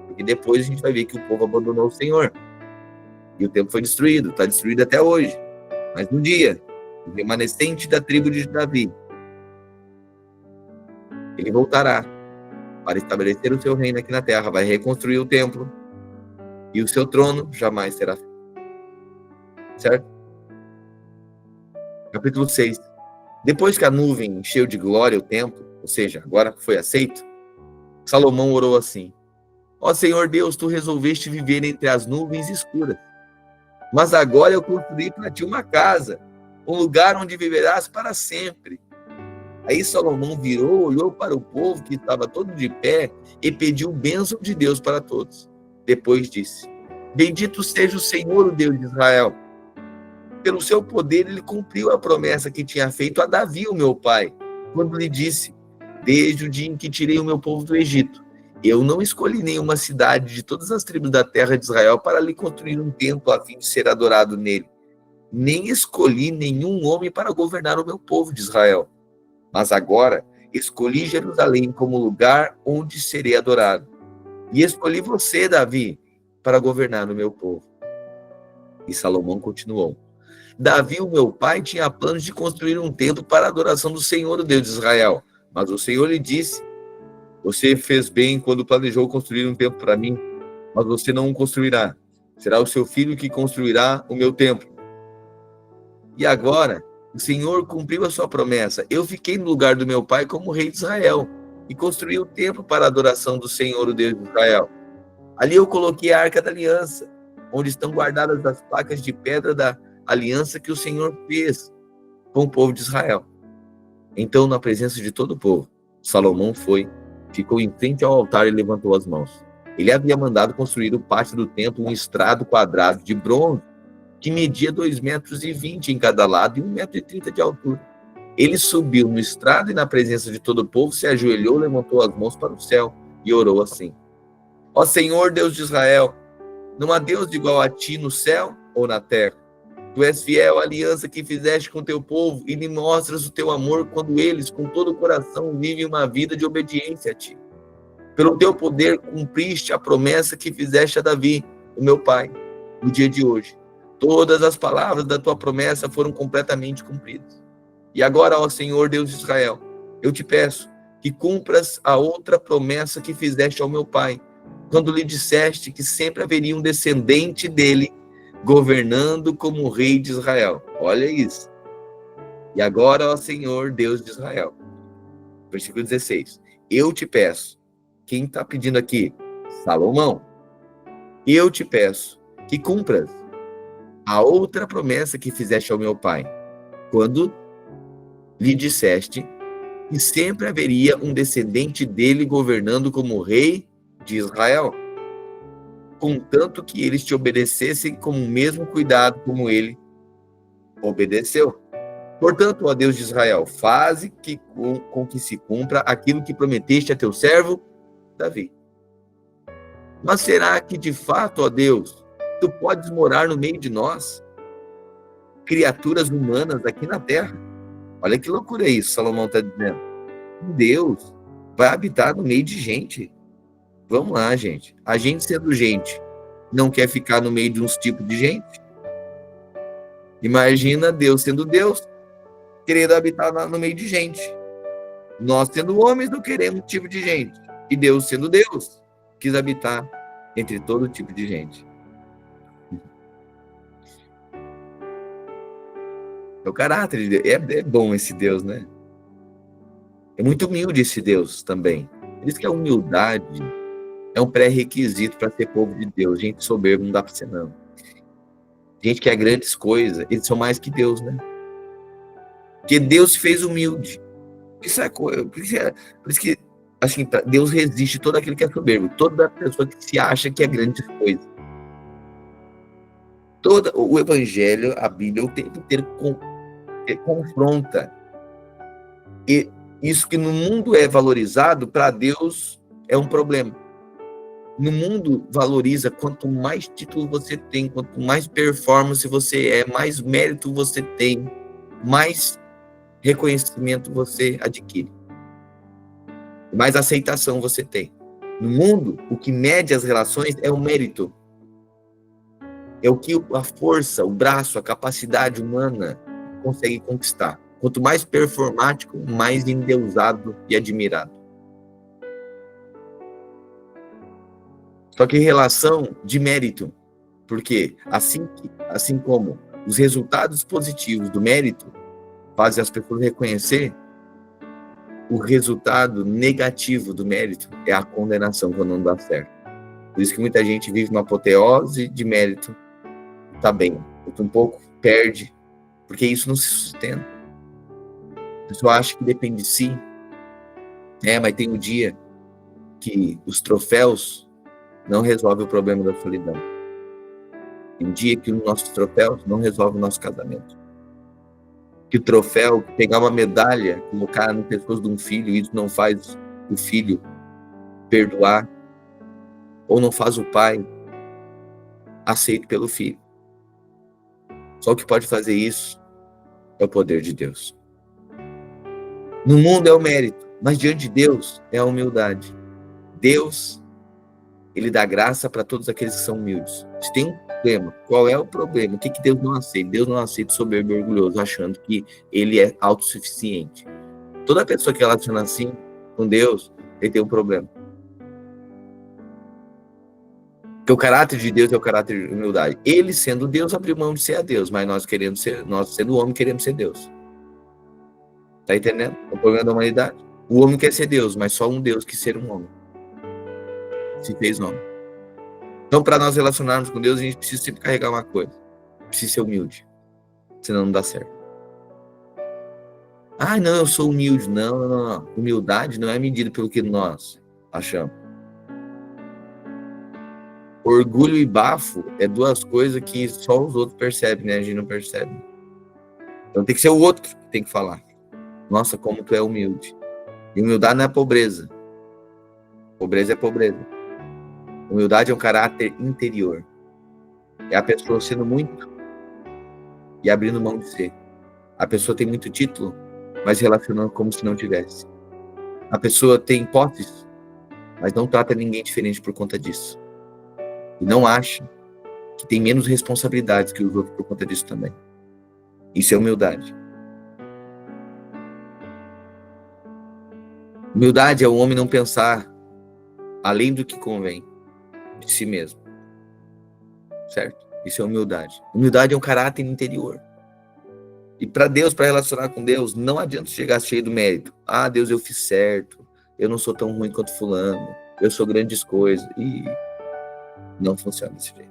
Porque depois a gente vai ver que o povo abandonou o Senhor. E o templo foi destruído, está destruído até hoje. Mas um dia, o remanescente da tribo de Davi, ele voltará para estabelecer o seu reino aqui na terra, vai reconstruir o templo, e o seu trono jamais será fim. Certo? Capítulo 6. Depois que a nuvem encheu de glória o templo, ou seja, agora foi aceito, Salomão orou assim: ó Senhor Deus, tu resolveste viver entre as nuvens escuras, mas agora eu construí para ti uma casa, um lugar onde viverás para sempre. Aí Salomão virou, olhou para o povo que estava todo de pé e pediu bênção de Deus para todos. Depois disse: bendito seja o Senhor, o Deus de Israel. Pelo seu poder ele cumpriu a promessa que tinha feito a Davi, o meu pai, quando lhe disse: desde o dia em que tirei o meu povo do Egito, eu não escolhi nenhuma cidade de todas as tribos da terra de Israel para lhe construir um templo a fim de ser adorado nele. Nem escolhi nenhum homem para governar o meu povo de Israel. Mas agora escolhi Jerusalém como lugar onde serei adorado. E escolhi você, Davi, para governar o meu povo. E Salomão continuou: Davi, o meu pai, tinha planos de construir um templo para a adoração do Senhor, o Deus de Israel. Mas o Senhor lhe disse: você fez bem quando planejou construir um templo para mim, mas você não o construirá. Será o seu filho que construirá o meu templo. E agora, o Senhor cumpriu a sua promessa. Eu fiquei no lugar do meu pai como rei de Israel e construí o templo para a adoração do Senhor, o Deus de Israel. Ali eu coloquei a Arca da Aliança, onde estão guardadas as placas de pedra da aliança que o Senhor fez com o povo de Israel. Então, na presença de todo o povo, Salomão ficou em frente ao altar e levantou as mãos. Ele havia mandado construir o pátio do templo, um estrado quadrado de bronze, que media 2,20 metros em cada lado e 1,30 metros de altura. Ele subiu no estrado e, na presença de todo o povo, se ajoelhou, levantou as mãos para o céu e orou assim: ó Senhor, Deus de Israel, não há Deus igual a ti no céu ou na terra. Tu és fiel à aliança que fizeste com teu povo e lhe mostras o teu amor quando eles, com todo o coração, vivem uma vida de obediência a ti. Pelo teu poder, cumpriste a promessa que fizeste a Davi, o meu pai, no dia de hoje. Todas as palavras da tua promessa foram completamente cumpridas. E agora, ó Senhor, Deus de Israel, eu te peço que cumpras a outra promessa que fizeste ao meu pai, quando lhe disseste que sempre haveria um descendente dele governando como rei de Israel. Olha isso. E agora, ó Senhor, Deus de Israel. Versículo 16. Eu te peço. Quem está pedindo aqui? Salomão. Eu te peço que cumpras a outra promessa que fizeste ao meu pai, quando lhe disseste que sempre haveria um descendente dele governando como rei de Israel, contanto que eles te obedecessem com o mesmo cuidado como ele obedeceu. Portanto, ó Deus de Israel, faze com que se cumpra aquilo que prometeste a teu servo Davi. Mas será que de fato, ó Deus, tu podes morar no meio de nós, criaturas humanas aqui na terra? Olha que loucura isso, Salomão está dizendo. Deus vai habitar no meio de gente. Vamos lá, gente. A gente sendo gente, não quer ficar no meio de uns tipos de gente? Imagina Deus sendo Deus, querendo habitar no meio de gente. Nós, sendo homens, não queremos um tipo de gente. E Deus, sendo Deus, quis habitar entre todo tipo de gente. É o caráter de Deus. É bom esse Deus, né? É muito humilde esse Deus também. Por isso que a humildade é um pré-requisito para ser povo de Deus. Gente soberba não dá para ser, não. Gente que é grandes coisas, eles são mais que Deus, né? Porque Deus se fez humilde. Por isso que assim, Deus resiste todo aquele que é soberbo, toda pessoa que se acha que é grande coisa. Todo o Evangelho, a Bíblia, o tempo inteiro confronta. E isso que no mundo é valorizado, para Deus é um problema. No mundo valoriza quanto mais título você tem, quanto mais performance você é, mais mérito você tem, mais reconhecimento você adquire, mais aceitação você tem. No mundo, o que mede as relações é o mérito. É o que a força, o braço, a capacidade humana consegue conquistar. Quanto mais performático, mais endeusado e admirado. Só que relação de mérito, porque assim como os resultados positivos do mérito fazem as pessoas reconhecer, o resultado negativo do mérito é a condenação quando não dá certo. Por isso que muita gente vive uma apoteose de mérito, tá bem, um pouco perde, porque isso não se sustenta. A pessoa acha que depende de si, mas tem um dia que os troféus não resolvem o problema da solidão. Tem um dia que os nossos troféus não resolvem o nosso casamento. Que o troféu, pegar uma medalha, colocar no pescoço de um filho, isso não faz o filho perdoar, ou não faz o pai aceito pelo filho. Só o que pode fazer isso é o poder de Deus. No mundo é o mérito, mas diante de Deus é a humildade. Deus, ele dá graça para todos aqueles que são humildes. Se tem um problema, qual é o problema? O que Deus não aceita? Deus não aceita soberbo e orgulhoso, achando que ele é autossuficiente. Toda pessoa que relaciona assim com Deus, ele tem um problema. Porque o caráter de Deus é o caráter de humildade. Ele, sendo Deus, abriu mão de ser a Deus, mas nós, sendo homem, queremos ser Deus. Tá entendendo? É o problema da humanidade. O homem quer ser Deus, mas só um Deus que ser um homem. Se fez homem. Então, para nós relacionarmos com Deus, a gente precisa sempre carregar uma coisa. Precisa ser humilde. Senão não dá certo. Ah, não, eu sou humilde. Não. Humildade não é medida pelo que nós achamos. Orgulho e bafo é duas coisas que só os outros percebem, né? A gente não percebe. Então tem que ser o outro que tem que falar. Nossa, como tu é humilde. E humildade não é pobreza. Pobreza é pobreza. Humildade é um caráter interior. É a pessoa sendo muito e abrindo mão de ser. A pessoa tem muito título, mas relacionando como se não tivesse. A pessoa tem posses, mas não trata ninguém diferente por conta disso. E não acha que tem menos responsabilidades que os outros por conta disso também. Isso é humildade. Humildade é o homem não pensar além do que convém de si mesmo. Certo? Isso é humildade. Humildade é um caráter interior. E para Deus, para relacionar com Deus, não adianta chegar cheio do mérito. Ah, Deus, eu fiz certo. Eu não sou tão ruim quanto fulano. Eu sou grandes coisas. E não funciona desse jeito.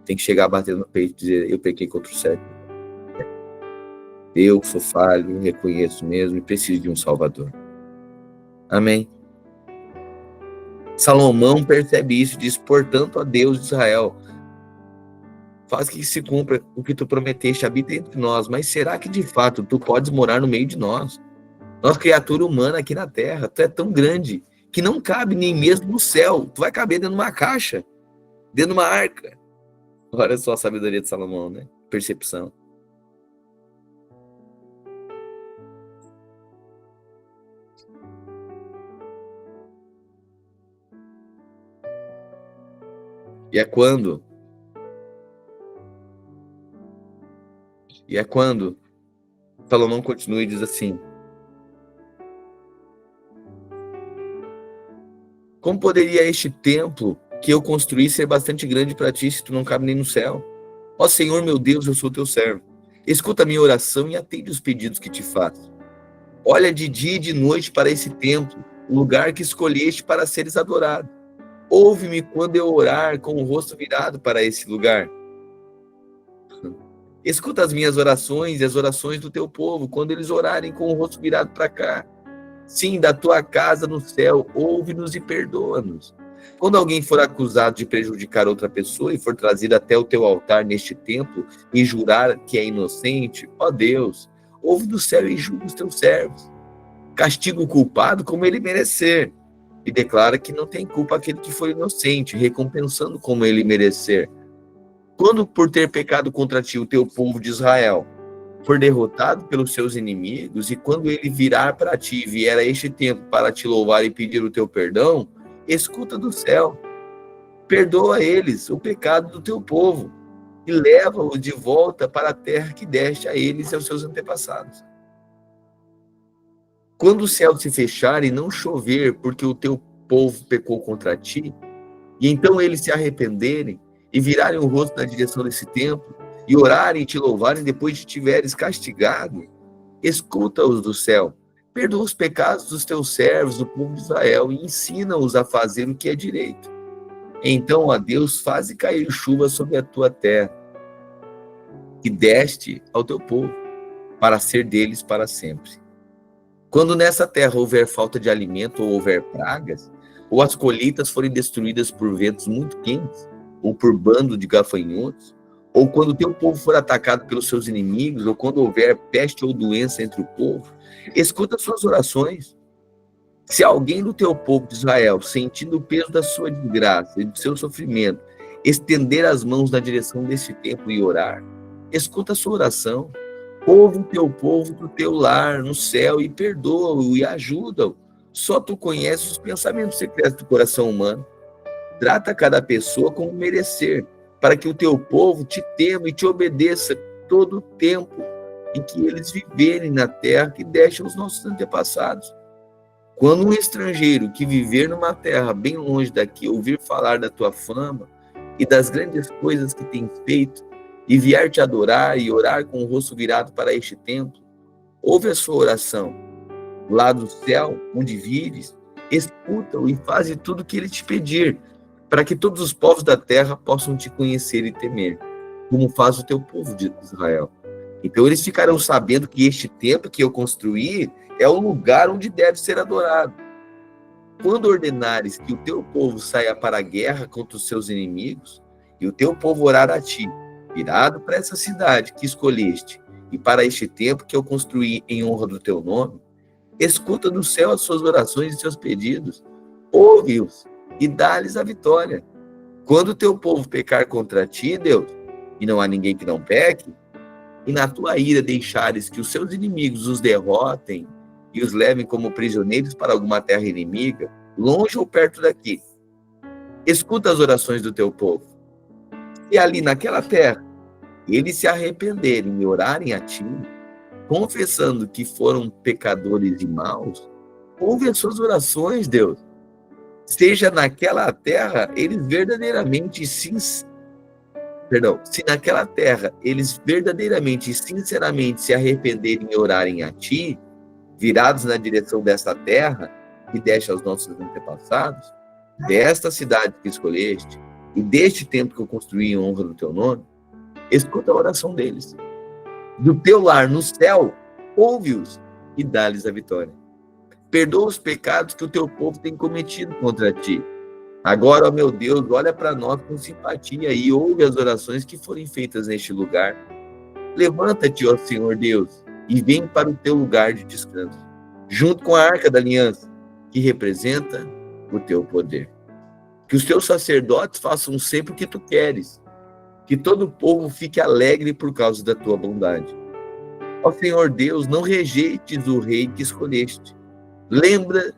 Tem que chegar batendo no peito e dizer, eu pequei contra o certo. Eu sou falho, reconheço mesmo e preciso de um Salvador. Amém? Salomão percebe isso e diz, portanto, a Deus de Israel, faz que se cumpra o que tu prometeste, habita entre nós, mas será que de fato tu podes morar no meio de nós? Nós, criatura humana aqui na terra, tu é tão grande que não cabe nem mesmo no céu. Tu vai caber dentro de uma caixa, dentro de uma arca. Olha só a sabedoria de Salomão, né? Percepção. E é quando Salomão continua e diz assim, como poderia este templo que eu construí ser bastante grande para ti se tu não cabe nem no céu? Ó Senhor, meu Deus, eu sou teu servo. Escuta a minha oração e atende os pedidos que te faço. Olha de dia e de noite para esse templo, o lugar que escolheste para seres adorado. Ouve-me quando eu orar com o rosto virado para esse lugar. Escuta as minhas orações e as orações do teu povo, quando eles orarem com o rosto virado para cá. Sim, da tua casa no céu, ouve-nos e perdoa-nos. Quando alguém for acusado de prejudicar outra pessoa e for trazido até o teu altar neste templo e jurar que é inocente, ó Deus, ouve do céu e julga os teus servos. Castiga o culpado como ele merecer e declara que não tem culpa aquele que for inocente, recompensando como ele merecer. Quando por ter pecado contra ti o teu povo de Israel for derrotado pelos seus inimigos, e quando ele virar para ti e vier a este tempo para te louvar e pedir o teu perdão, escuta do céu, perdoa eles o pecado do teu povo e leva-os de volta para a terra que deste a eles e aos seus antepassados. Quando o céu se fechar e não chover porque o teu povo pecou contra ti, e então eles se arrependerem e virarem o rosto na direção desse templo, e orarem e te louvarem depois de tiveres castigado, escuta-os do céu, perdoa os pecados dos teus servos, do povo de Israel, e ensina-os a fazer o que é direito. Então, ó Deus, faze cair chuva sobre a tua terra, que deste ao teu povo, para ser deles para sempre. Quando nessa terra houver falta de alimento ou houver pragas, ou as colheitas forem destruídas por ventos muito quentes, ou por bando de gafanhotos, ou quando o teu povo for atacado pelos seus inimigos, ou quando houver peste ou doença entre o povo, escuta suas orações. Se alguém do teu povo de Israel, sentindo o peso da sua desgraça e do seu sofrimento, estender as mãos na direção desse templo e orar, escuta a sua oração. Ouve o teu povo do teu lar no céu e perdoa-o e ajuda-o. Só tu conheces os pensamentos secretos do coração humano. Trata cada pessoa como merecer, para que o teu povo te tema e te obedeça todo o tempo em que eles viverem na terra que deste aos nossos antepassados. Quando um estrangeiro que viver numa terra bem longe daqui ouvir falar da tua fama e das grandes coisas que tens feito, e vier te adorar e orar com o rosto virado para este templo, ouve a sua oração. Lá do céu, onde vires, escuta-o e faze tudo o que ele te pedir, para que todos os povos da terra possam te conhecer e temer, como faz o teu povo de Israel. Então eles ficarão sabendo que este templo que eu construí é o lugar onde deve ser adorado. Quando ordenares que o teu povo saia para a guerra contra os seus inimigos, e o teu povo orar a ti, virado para essa cidade que escolheste, e para este templo que eu construí em honra do teu nome, escuta do céu as suas orações e seus pedidos, ouve-os e dá-lhes a vitória. Quando o teu povo pecar contra ti, Deus, e não há ninguém que não peque, e na tua ira deixares que os seus inimigos os derrotem e os levem como prisioneiros para alguma terra inimiga, longe ou perto daqui, escuta as orações do teu povo. E ali naquela terra, eles se arrependerem e orarem a ti, confessando que foram pecadores e maus, ouve as suas orações, Deus. Seja naquela terra, eles verdadeiramente Perdão, se naquela terra eles verdadeiramente e sinceramente se arrependerem e orarem a ti, virados na direção desta terra que deste aos nossos antepassados, desta cidade que escolheste e deste templo que eu construí em honra do teu nome, escuta a oração deles. Do teu lar no céu, ouve-os e dá-lhes a vitória. Perdoa os pecados que o teu povo tem cometido contra ti. Agora, ó meu Deus, olha para nós com simpatia e ouve as orações que forem feitas neste lugar. Levanta-te, ó Senhor Deus, e vem para o teu lugar de descanso, junto com a arca da aliança, que representa o teu poder. Que os teus sacerdotes façam sempre o que tu queres, que todo o povo fique alegre por causa da tua bondade. Ó Senhor Deus, não rejeites o rei que escolheste. Lembra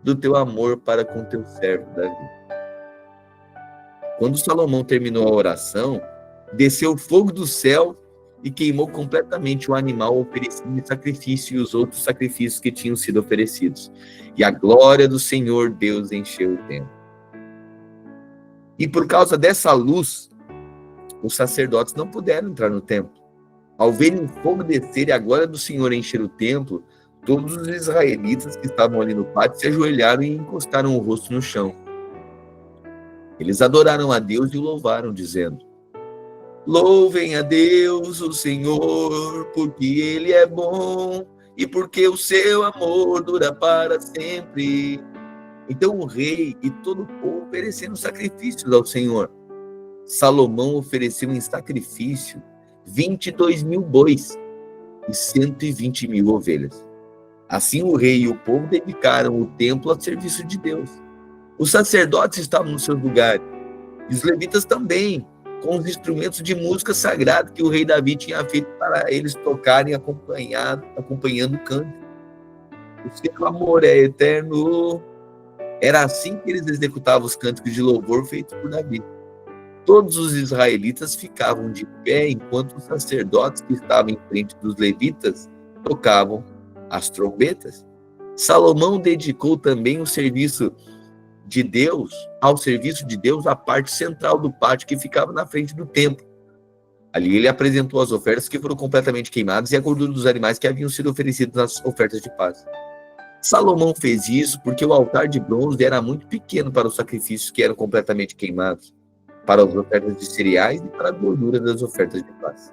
do teu amor para com teu servo Davi. Quando Salomão terminou a oração, desceu fogo do céu e queimou completamente o animal oferecido em sacrifício e os outros sacrifícios que tinham sido oferecidos. E a glória do Senhor Deus encheu o templo. E por causa dessa luz, os sacerdotes não puderam entrar no templo. Ao verem o fogo descer e a glória do Senhor encher o templo, todos os israelitas que estavam ali no pátio se ajoelharam e encostaram o rosto no chão. Eles adoraram a Deus e o louvaram, dizendo: louvem a Deus, o Senhor, porque Ele é bom e porque o seu amor dura para sempre. Então o rei e todo o povo ofereceram sacrifícios ao Senhor. Salomão ofereceu em sacrifício 22.000 bois e 120.000 ovelhas. Assim o rei e o povo dedicaram o templo a serviço de Deus. Os sacerdotes estavam nos seus lugares, e os levitas também, com os instrumentos de música sagrada que o rei Davi tinha feito para eles tocarem acompanhando o canto. O seu amor é eterno. Era assim que eles executavam os cânticos de louvor feitos por Davi. Todos os israelitas ficavam de pé enquanto os sacerdotes que estavam em frente dos levitas tocavam as trombetas. Salomão dedicou também ao serviço de Deus, a parte central do pátio que ficava na frente do templo. Ali ele apresentou as ofertas que foram completamente queimadas e a gordura dos animais que haviam sido oferecidos nas ofertas de paz. Salomão fez isso porque o altar de bronze era muito pequeno para os sacrifícios que eram completamente queimados, para as ofertas de cereais e para a gordura das ofertas de paz.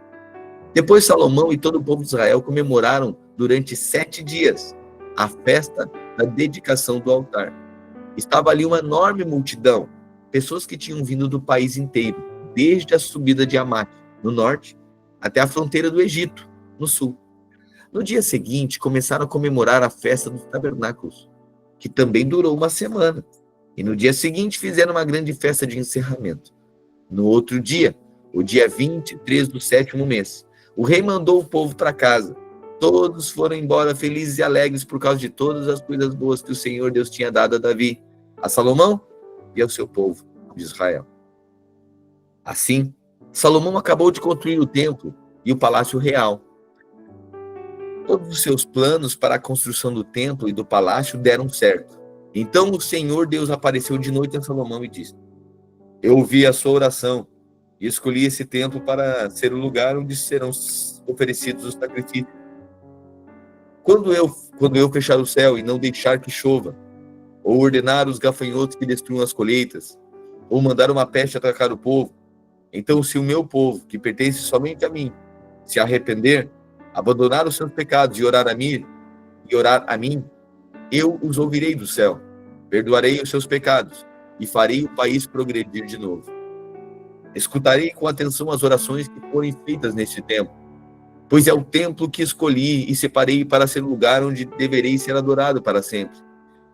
Depois Salomão e todo o povo de Israel comemoraram durante 7 dias a festa da dedicação do altar. Estava ali uma enorme multidão, pessoas que tinham vindo do país inteiro, desde a subida de Amate, no norte, até a fronteira do Egito, no sul. No dia seguinte, começaram a comemorar a festa dos tabernáculos, que também durou uma semana. E no dia seguinte fizeram uma grande festa de encerramento. No outro dia, o dia 23 do 7º mês, o rei mandou o povo para casa. Todos foram embora felizes e alegres por causa de todas as coisas boas que o Senhor Deus tinha dado a Davi, a Salomão e ao seu povo de Israel. Assim, Salomão acabou de construir o templo e o palácio real. Todos os seus planos para a construção do templo e do palácio deram certo. Então o Senhor Deus apareceu de noite a Salomão e disse: eu ouvi a sua oração e escolhi esse templo para ser o lugar onde serão oferecidos os sacrifícios. Quando eu fechar o céu e não deixar que chova, ou ordenar os gafanhotos que destruam as colheitas, ou mandar uma peste atacar o povo, então se o meu povo, que pertence somente a mim, se arrepender, abandonar os seus pecados e orar a mim, eu os ouvirei do céu, perdoarei os seus pecados e farei o país progredir de novo. Escutarei com atenção as orações que forem feitas neste templo, pois é o templo que escolhi e separei para ser o lugar onde deverei ser adorado para sempre.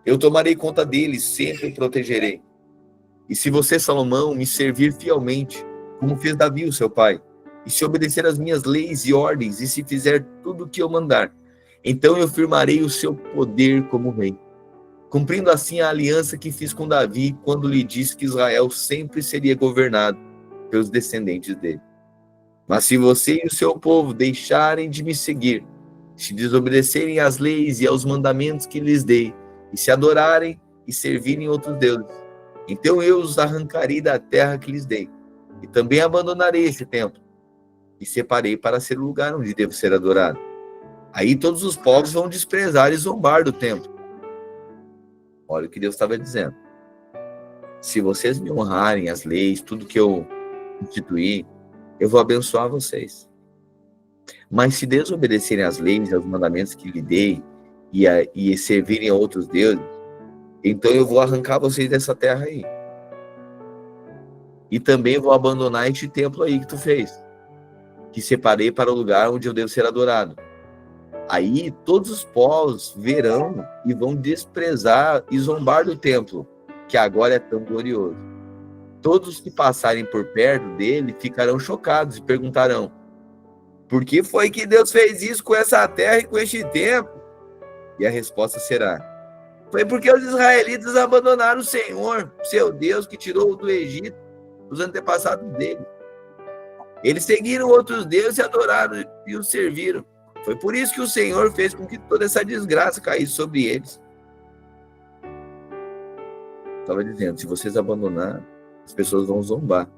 Eu tomarei conta dele, sempre o protegerei. E se você, Salomão, me servir fielmente, como fez Davi, o seu pai, e se obedecer às minhas leis e ordens, e se fizer tudo o que eu mandar, então eu firmarei o seu poder como rei, cumprindo assim a aliança que fiz com Davi, quando lhe disse que Israel sempre seria governado pelos descendentes dele. Mas se você e o seu povo deixarem de me seguir, se desobedecerem às leis e aos mandamentos que lhes dei, e se adorarem e servirem outros deuses, então eu os arrancarei da terra que lhes dei, E também abandonarei esse templo e separei para ser o lugar onde devo ser adorado. Aí todos os povos vão desprezar e zombar do templo. Olha o que Deus estava dizendo. Se vocês me honrarem as leis, tudo que eu instituí, eu vou abençoar vocês. Mas se desobedecerem às leis e aos mandamentos que lhe dei e servirem a outros deuses, então eu vou arrancar vocês dessa terra aí. E também vou abandonar este templo aí que tu fez, que separei para o lugar onde eu devo ser adorado. Aí todos os povos verão e vão desprezar e zombar do templo, que agora é tão glorioso. Todos que passarem por perto dele ficarão chocados e perguntarão: por que foi que Deus fez isso com essa terra e com este templo? E a resposta será: foi porque os israelitas abandonaram o Senhor, seu Deus, que tirou do Egito os antepassados dele. Eles seguiram outros deuses e adoraram e os serviram. Foi por isso que o Senhor fez com que toda essa desgraça caísse sobre eles. Estava dizendo, se vocês abandonarem, as pessoas vão zombar.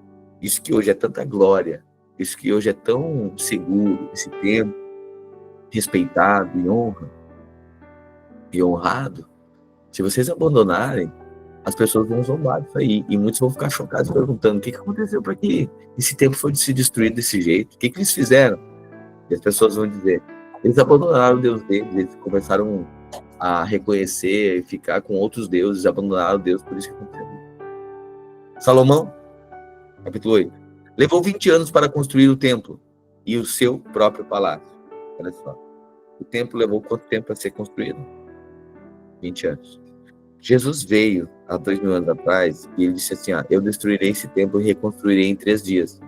Isso que hoje é tanta glória, isso que hoje é tão seguro, esse tempo respeitado e honrado, se vocês abandonarem, as pessoas vão zombar disso aí. E muitos vão ficar chocados perguntando: o que aconteceu para que esse tempo foi se destruir desse jeito? O que eles fizeram? E as pessoas vão dizer: eles abandonaram o Deus deles, eles começaram a reconhecer e ficar com outros deuses, abandonaram o Deus, por isso que aconteceu. Salomão, capítulo 8, levou 20 anos para construir o templo e o seu próprio palácio. Olha só, o templo levou quanto tempo para ser construído? 20 anos. Jesus veio há 2000 anos atrás e ele disse assim: eu destruirei esse templo e reconstruirei em 3 dias.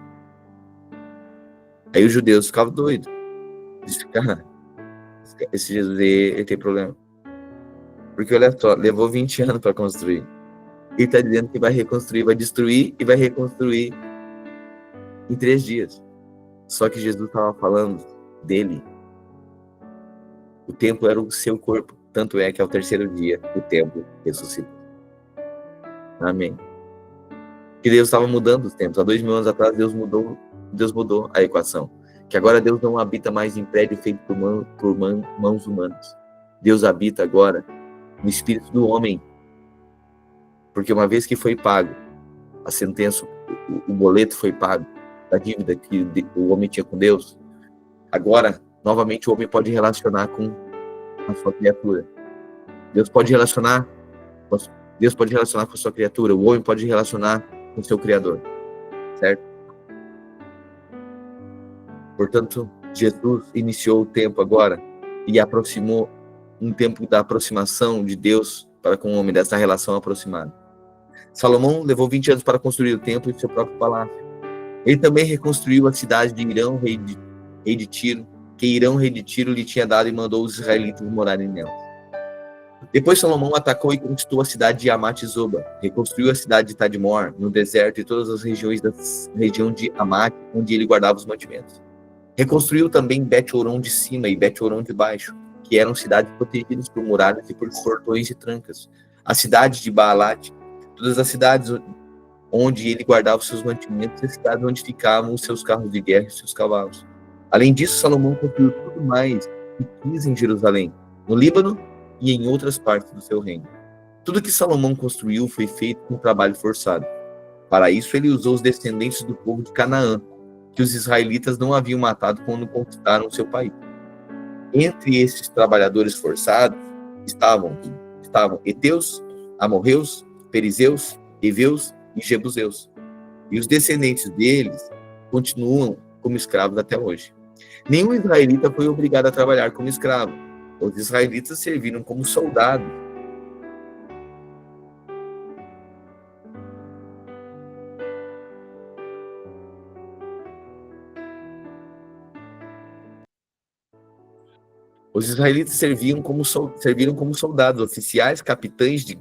Aí os judeus ficavam doidos. Disse: cara, esse Jesus ele tem problema. Porque olha só, levou 20 anos para construir. Ele está dizendo que vai reconstruir, vai destruir e vai reconstruir em 3 dias. Só que Jesus estava falando dele. O templo era o seu corpo. Tanto é que ao 3º dia o templo ressuscitou. Amém. Que Deus estava mudando os tempos. Há 2000 anos atrás Deus mudou a equação. Que agora Deus não habita mais em prédio feito por mãos humanas. Deus habita agora no espírito do homem. Porque uma vez que foi pago a sentença, o boleto foi pago da dívida que o homem tinha com Deus, agora novamente o homem pode relacionar com a sua criatura. Deus pode relacionar com a sua criatura. O homem pode relacionar com o seu Criador. Certo? Portanto, Jesus iniciou o tempo agora e aproximou um tempo da aproximação de Deus para com o homem, dessa relação aproximada. Salomão levou 20 anos para construir o templo e seu próprio palácio. Ele também reconstruiu a cidade de Irão, rei de Tiro, que Irão, rei de Tiro, lhe tinha dado e mandou os israelitas morarem nela. Depois Salomão atacou e conquistou a cidade de Amat-Zoba, reconstruiu a cidade de Tadmor, no deserto, e todas as regiões da região de Amat, onde ele guardava os mantimentos. Reconstruiu também Bet-Horon de cima e Bet-Horon de baixo, que eram cidades protegidas por muralhas e por portões e trancas. A cidade de Baalat, todas as cidades onde ele guardava os seus mantimentos, e as cidades onde ficavam os seus carros de guerra e seus cavalos. Além disso, Salomão construiu tudo mais que quis em Jerusalém, no Líbano e em outras partes do seu reino. Tudo que Salomão construiu foi feito com trabalho forçado. Para isso, ele usou os descendentes do povo de Canaã, que os israelitas não haviam matado quando conquistaram o seu país. Entre esses trabalhadores forçados estavam heteus, amorreus, perizeus, heveus e jebuseus. E os descendentes deles continuam como escravos até hoje. Nenhum israelita foi obrigado a trabalhar como escravo. Os israelitas serviram como soldados. Os israelitas serviram como soldados, oficiais, capitães de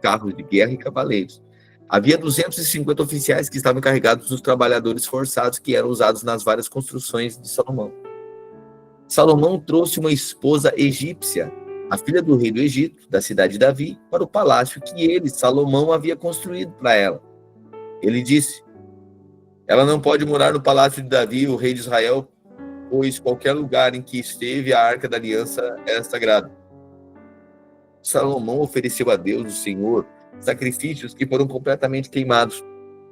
carros de guerra e cavaleiros. Havia 250 oficiais que estavam encarregados dos trabalhadores forçados que eram usados nas várias construções de Salomão. Salomão trouxe uma esposa egípcia, a filha do rei do Egito, da cidade de Davi, para o palácio que ele, Salomão, havia construído para ela. Ele disse: Ela não pode morar no palácio de Davi, o rei de Israel, pois qualquer lugar em que esteve a arca da aliança era sagrado. Salomão ofereceu a Deus, o Senhor, sacrifícios que foram completamente queimados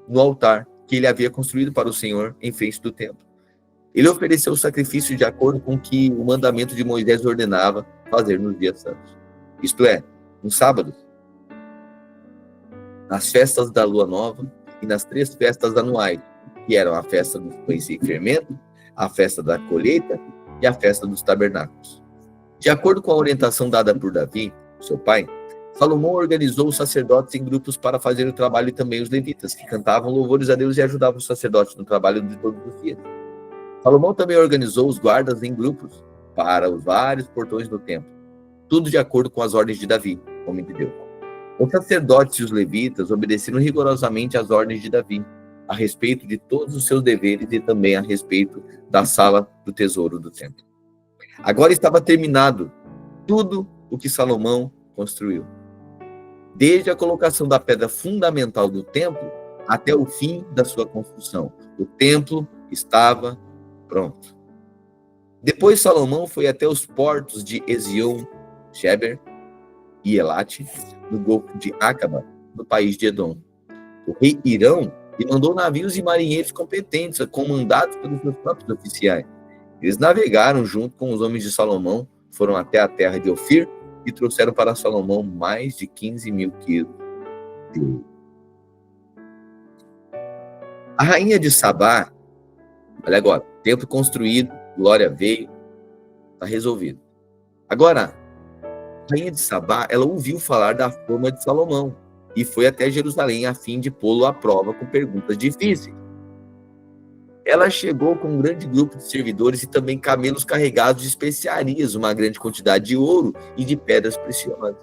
no altar que ele havia construído para o Senhor em frente do templo. Ele ofereceu o sacrifício de acordo com o que o mandamento de Moisés ordenava fazer nos dias santos. Isto é, no sábado, nas festas da lua nova e nas 3 festas anuais, que eram a festa dos pães sem fermento, a festa da colheita e a festa dos tabernáculos. De acordo com a orientação dada por Davi, seu pai, Salomão organizou os sacerdotes em grupos para fazer o trabalho e também os levitas, que cantavam louvores a Deus e ajudavam os sacerdotes no trabalho de todos os dias. Salomão também organizou os guardas em grupos para os vários portões do templo, tudo de acordo com as ordens de Davi, homem de Deus. Os sacerdotes e os levitas obedeceram rigorosamente às ordens de Davi, a respeito de todos os seus deveres e também a respeito da sala do tesouro do templo. Agora estava terminado tudo o que Salomão construiu. Desde a colocação da pedra fundamental do templo até o fim da sua construção. O templo estava pronto. Depois Salomão foi até os portos de Ezion, Geber e Elate, no Golfo de Acaba, no país de Edom. O rei Irão lhe mandou navios e marinheiros competentes, comandados pelos seus próprios oficiais. Eles navegaram junto com os homens de Salomão, foram até a terra de Ofir e trouxeram para Salomão mais de 15.000 quilos de ouro. A rainha de Sabá, olha agora, templo construído, glória veio, está resolvido. Agora, a rainha de Sabá, ela ouviu falar da fama de Salomão e foi até Jerusalém a fim de pô-lo à prova com perguntas difíceis. Ela chegou com um grande grupo de servidores e também camelos carregados de especiarias, uma grande quantidade de ouro e de pedras preciosas.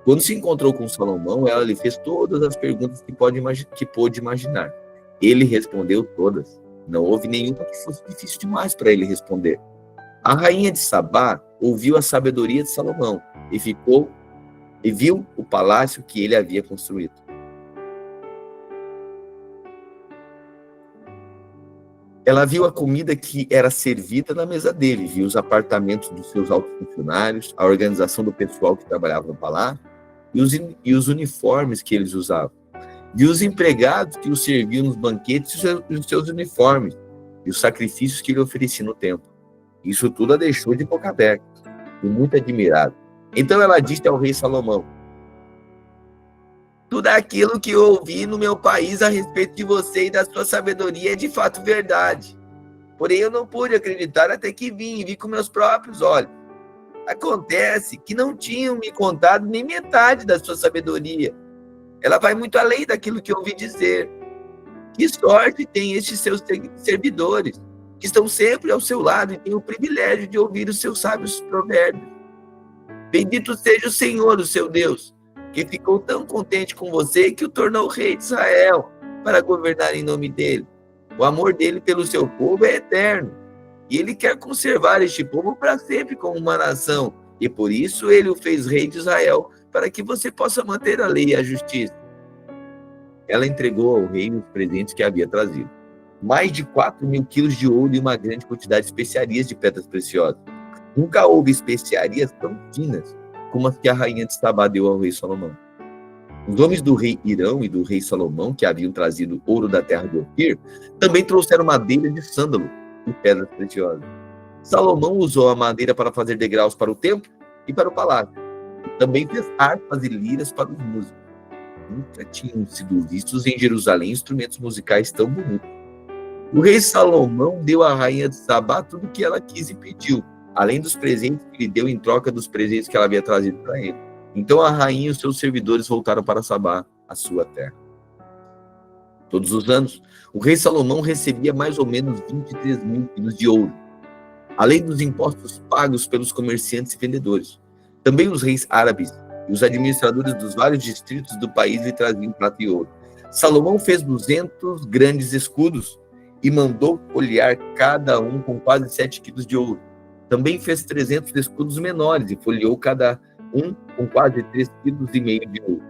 Quando se encontrou com Salomão, ela lhe fez todas as perguntas que pôde imaginar. Ele respondeu todas. Não houve nenhuma que fosse difícil demais para ele responder. A rainha de Sabá ouviu a sabedoria de Salomão e viu o palácio que ele havia construído. Ela viu a comida que era servida na mesa dele, viu os apartamentos dos seus altos funcionários, a organização do pessoal que trabalhava no palácio e os uniformes que eles usavam. Viu os empregados que o serviam nos banquetes e os seus uniformes e os sacrifícios que ele oferecia no templo. Isso tudo a deixou de boca aberta e muito admirada. Então ela disse ao rei Salomão: tudo aquilo que eu ouvi no meu país a respeito de você e da sua sabedoria é de fato verdade. Porém, eu não pude acreditar até que vi com meus próprios olhos. Acontece que não tinham me contado nem metade da sua sabedoria. Ela vai muito além daquilo que eu ouvi dizer. Que sorte tem estes seus servidores, que estão sempre ao seu lado e têm o privilégio de ouvir os seus sábios provérbios. Bendito seja o Senhor, o seu Deus, que ficou tão contente com você que o tornou rei de Israel para governar em nome dele. O amor dele pelo seu povo é eterno, e ele quer conservar este povo para sempre como uma nação, e por isso ele o fez rei de Israel, para que você possa manter a lei e a justiça. Ela entregou ao rei os presentes que havia trazido. Mais de 4.000 quilos de ouro e uma grande quantidade de especiarias de pedras preciosas. Nunca houve especiarias tão finas como as que a rainha de Sabá deu ao rei Salomão. Os homens do rei Irão e do rei Salomão, que haviam trazido ouro da terra de Ofir, também trouxeram madeira de sândalo e pedras preciosas. Salomão usou a madeira para fazer degraus para o templo e para o palácio. Também fez harpas e liras para os músicos. Nunca tinham sido vistos em Jerusalém instrumentos musicais tão bonitos. O rei Salomão deu à rainha de Sabá tudo o que ela quis e pediu, além dos presentes que lhe deu em troca dos presentes que ela havia trazido para ele. Então a rainha e os seus servidores voltaram para Sabá, a sua terra. Todos os anos, o rei Salomão recebia mais ou menos 23.000 quilos de ouro, além dos impostos pagos pelos comerciantes e vendedores. Também os reis árabes e os administradores dos vários distritos do país lhe traziam prata e ouro. Salomão fez 200 grandes escudos e mandou folhear cada um com quase 7 quilos de ouro. Também fez 300 escudos menores e folheou cada um com quase 3,5 quilos de ouro.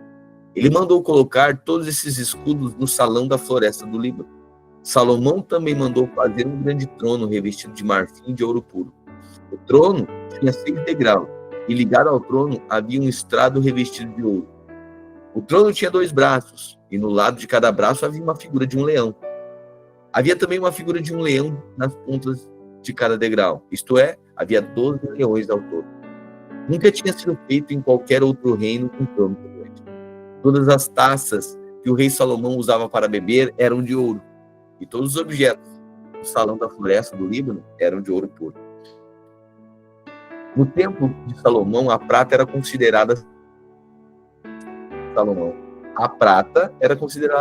Ele mandou colocar todos esses escudos no salão da floresta do Líbano. Salomão também mandou fazer um grande trono revestido de marfim e de ouro puro. O trono tinha 6 degraus, e ligado ao trono havia um estrado revestido de ouro. O trono tinha 2 braços, e no lado de cada braço havia uma figura de um leão. Havia também uma figura de um leão nas pontas de cada degrau, isto é, havia 12 leões ao todo. Nunca tinha sido feito em qualquer outro reino um trono semelhante. Todas as taças que o rei Salomão usava para beber eram de ouro, e todos os objetos do salão da floresta do Líbano eram de ouro puro. No templo de Salomão, a prata era considerada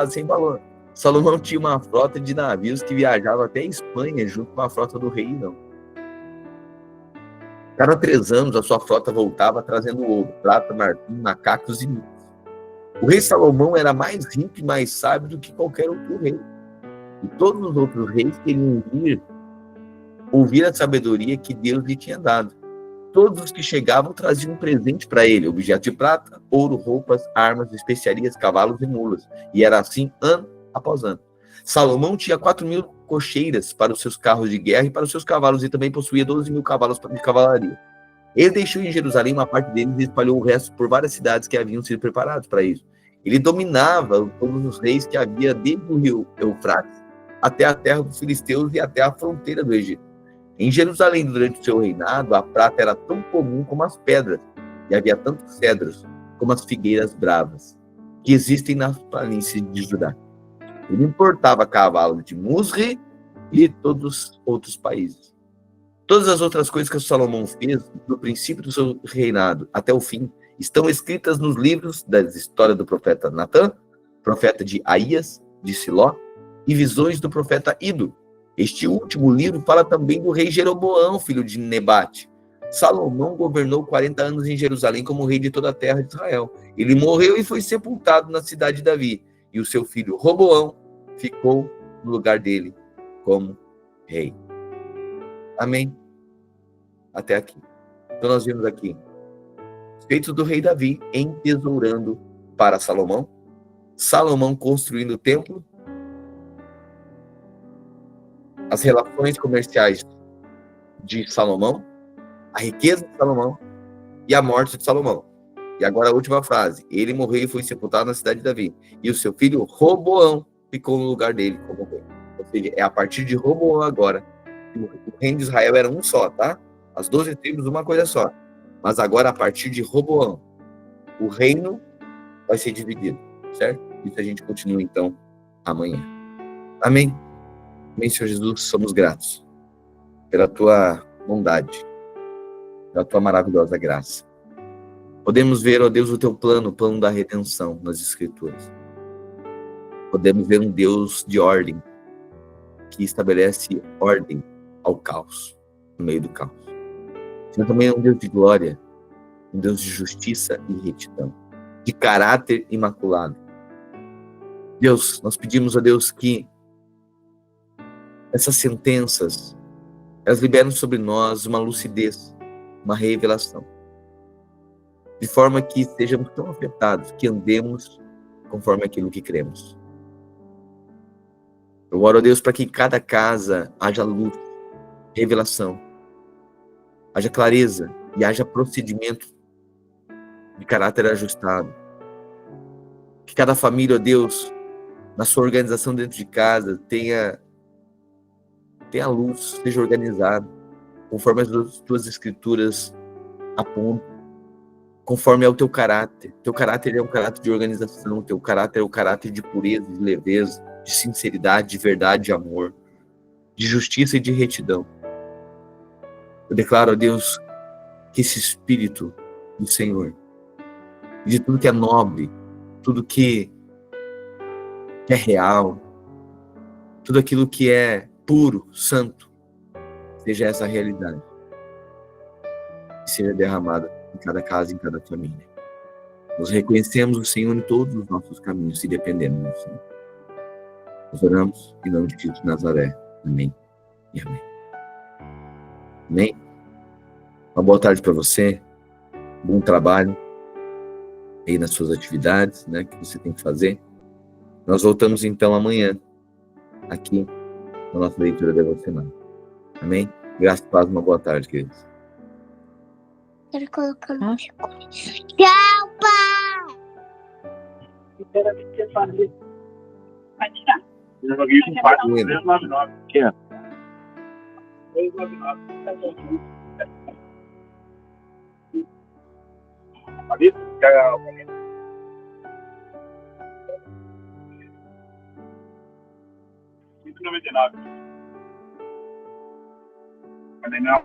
sem valor. Salomão tinha uma frota de navios que viajava até a Espanha junto com a frota do rei Irão. Cada 3 anos a sua frota voltava trazendo ouro, prata, marfim, macacos e mitos. O rei Salomão era mais rico e mais sábio do que qualquer outro rei. E todos os outros reis queriam ouvir a sabedoria que Deus lhe tinha dado. Todos os que chegavam traziam um presente para ele, objetos de prata, ouro, roupas, armas, especiarias, cavalos e mulas. E era assim ano após ano. Salomão tinha 4.000 cocheiras para os seus carros de guerra e para os seus cavalos, e também possuía 12.000 cavalos de cavalaria. Ele deixou em Jerusalém uma parte deles e espalhou o resto por várias cidades que haviam sido preparadas para isso. Ele dominava todos os reis que havia desde o rio Eufrates até a terra dos filisteus e até a fronteira do Egito. Em Jerusalém, durante o seu reinado, a prata era tão comum como as pedras, e havia tantos cedros como as figueiras bravas, que existem nas planícies de Judá. Ele importava cavalos de Musri e de todos os outros países. Todas as outras coisas que Salomão fez, do princípio do seu reinado até o fim, estão escritas nos livros da história do profeta Natã, profeta de Aías, de Siló, e visões do profeta Ido. Este último livro fala também do rei Jeroboão, filho de Nebate. Salomão governou 40 anos em Jerusalém como rei de toda a terra de Israel. Ele morreu e foi sepultado na cidade de Davi. E o seu filho Roboão ficou no lugar dele como rei. Amém? Até aqui. Então nós vimos aqui os feitos do rei Davi entesourando para Salomão, Salomão construindo o templo, as relações comerciais de Salomão, a riqueza de Salomão e a morte de Salomão. E agora a última frase: ele morreu e foi sepultado na cidade de Davi, e o seu filho Roboão ficou no lugar dele como rei. Ou seja, é a partir de Roboão agora. O reino de Israel era um só, tá? As 12 tribos, uma coisa só. Mas agora, a partir de Roboão, o reino vai ser dividido, certo? Isso a gente continua, então, amanhã. Amém? Amém, Senhor Jesus, somos gratos pela tua bondade, pela tua maravilhosa graça. Podemos ver, ó Deus, o teu plano, o plano da redenção nas Escrituras. Podemos ver um Deus de ordem, que estabelece ordem ao caos, no meio do caos. O Senhor também é um Deus de glória, um Deus de justiça e retidão, de caráter imaculado. Deus, nós pedimos a Deus que essas sentenças, elas liberam sobre nós uma lucidez, uma revelação, de forma que sejamos tão afetados, que andemos conforme aquilo que cremos. Eu oro a Deus para que em cada casa haja luz, revelação, haja clareza e haja procedimento de caráter ajustado. Que cada família, ó Deus, na sua organização dentro de casa, tenha luz, seja organizado, conforme as tuas escrituras apontam, conforme é o teu caráter. Teu caráter é um caráter de organização, teu caráter é o caráter de pureza, de leveza, de sinceridade, de verdade, de amor, de justiça e de retidão. Eu declaro a Deus que esse Espírito do Senhor, de tudo que é nobre, tudo que é real, tudo aquilo que é puro, santo, seja essa a realidade, e seja derramada em cada casa, em cada família. Nós reconhecemos o Senhor em todos os nossos caminhos e dependemos do Senhor. Nós oramos em nome de Cristo de Nazaré. Amém e amém. Amém? Uma boa tarde para você, bom trabalho aí nas suas atividades, né, que você tem que fazer. Nós voltamos então amanhã, aqui na nossa leitura devocional. Amém? Graças a Deus, uma boa tarde, queridos. Quero colocar no tchau, pai! Vai tirar. Eu joguei com 4,399. Aqui, ó. 299. Ali? Quer o caminho? R$5,99. Cadê não?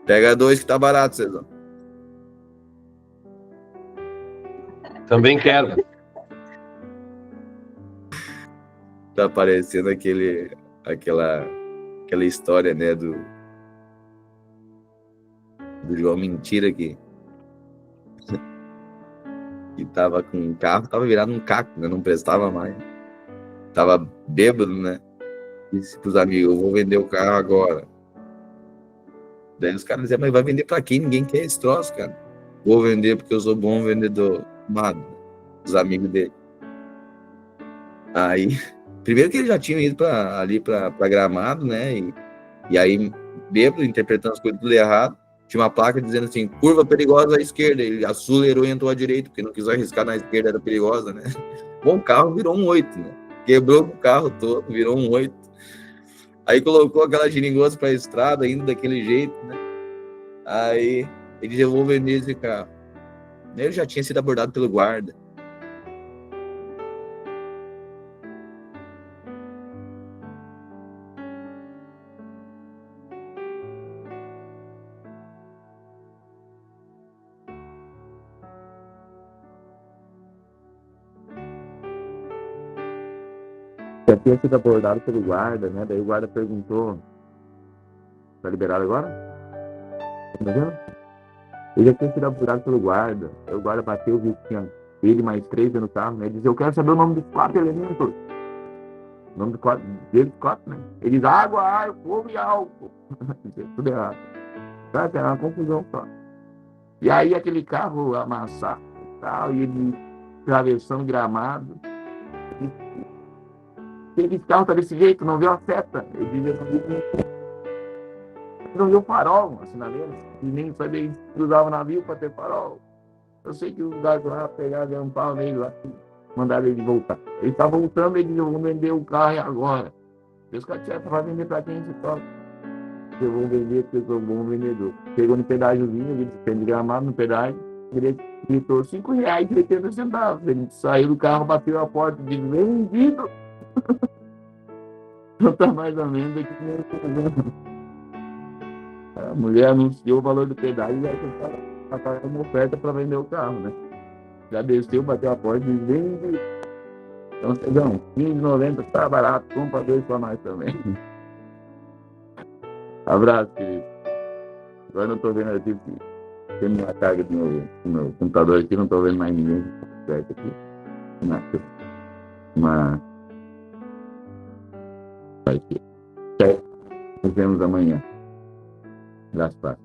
Pega 2 que tá barato, Cezão. Também quero. Tá parecendo aquela história, né, do João Mentira que tava com um carro, tava virado um caco, né, não prestava mais. Tava bêbado, né? Disse pros amigos, eu vou vender o carro agora. Daí os caras diziam, mas vai vender pra quem? Ninguém quer esse troço, cara. Vou vender porque eu sou bom vendedor. Mano, os amigos dele. Aí, primeiro que eles já tinham ido ali pra Gramado, né? E aí, bêbado, interpretando as coisas tudo errado. Tinha uma placa dizendo assim, curva perigosa à esquerda. Ele acelerou e entrou à direita, porque não quis arriscar na esquerda, era perigosa, né? Bom, o carro virou um 8, né? Quebrou o carro todo, virou um 8. Aí colocou aquela geringonça pra estrada, indo daquele jeito, né? Aí ele disse, eu vou vender esse carro. Ele já tinha sido abordado pelo guarda. Já tinha sido abordado pelo guarda, né? Daí o guarda perguntou, tá liberado agora? Tá vendo? Ele já tinha sido abordado pelo guarda. Aí o guarda bateu, viu que tinha ele mais 3 dentro do carro, né? Ele disse, eu quero saber o nome dos 4 elementos. O nome deles 4, né? Ele diz, água, ar, fogo e álcool. Tudo errado. Tá? Era uma confusão só. E aí aquele carro amassado e tal, e ele travessando Gramado. Esse carro tá desse jeito, não viu a seta. Ele não viu o farol, a sinaleira. E nem sabia que cruzava o navio para ter farol. Eu sei que os lugares lá pegaram um pau nele lá, mandaram ele voltar. Ele tá voltando, ele disse, eu vou vender o carro agora. Os caras disseram, vai vender para quem esse toque? Eu vou vender porque eu sou um bom vendedor. Chegou no pedágiozinho, ele disse, de Gramado no pedágio, ele gritou R$5,80. Ele saiu do carro, bateu a porta e disse, vendido! Então tá mais ou menos aqui mesmo. A mulher anunciou o valor do pedágio e já estava uma oferta para vender o carro, né? Já desceu, bateu a porta e disse, vende. Então, Cezão, R$15,90 tá barato, compra 2 para nós também. Abraço, querido. Agora não tô vendo, eu tive que ter uma carga do meu computador aqui, não tô vendo mais ninguém certo aqui. Vai ser. Nos vemos amanhã. Graças a Deus.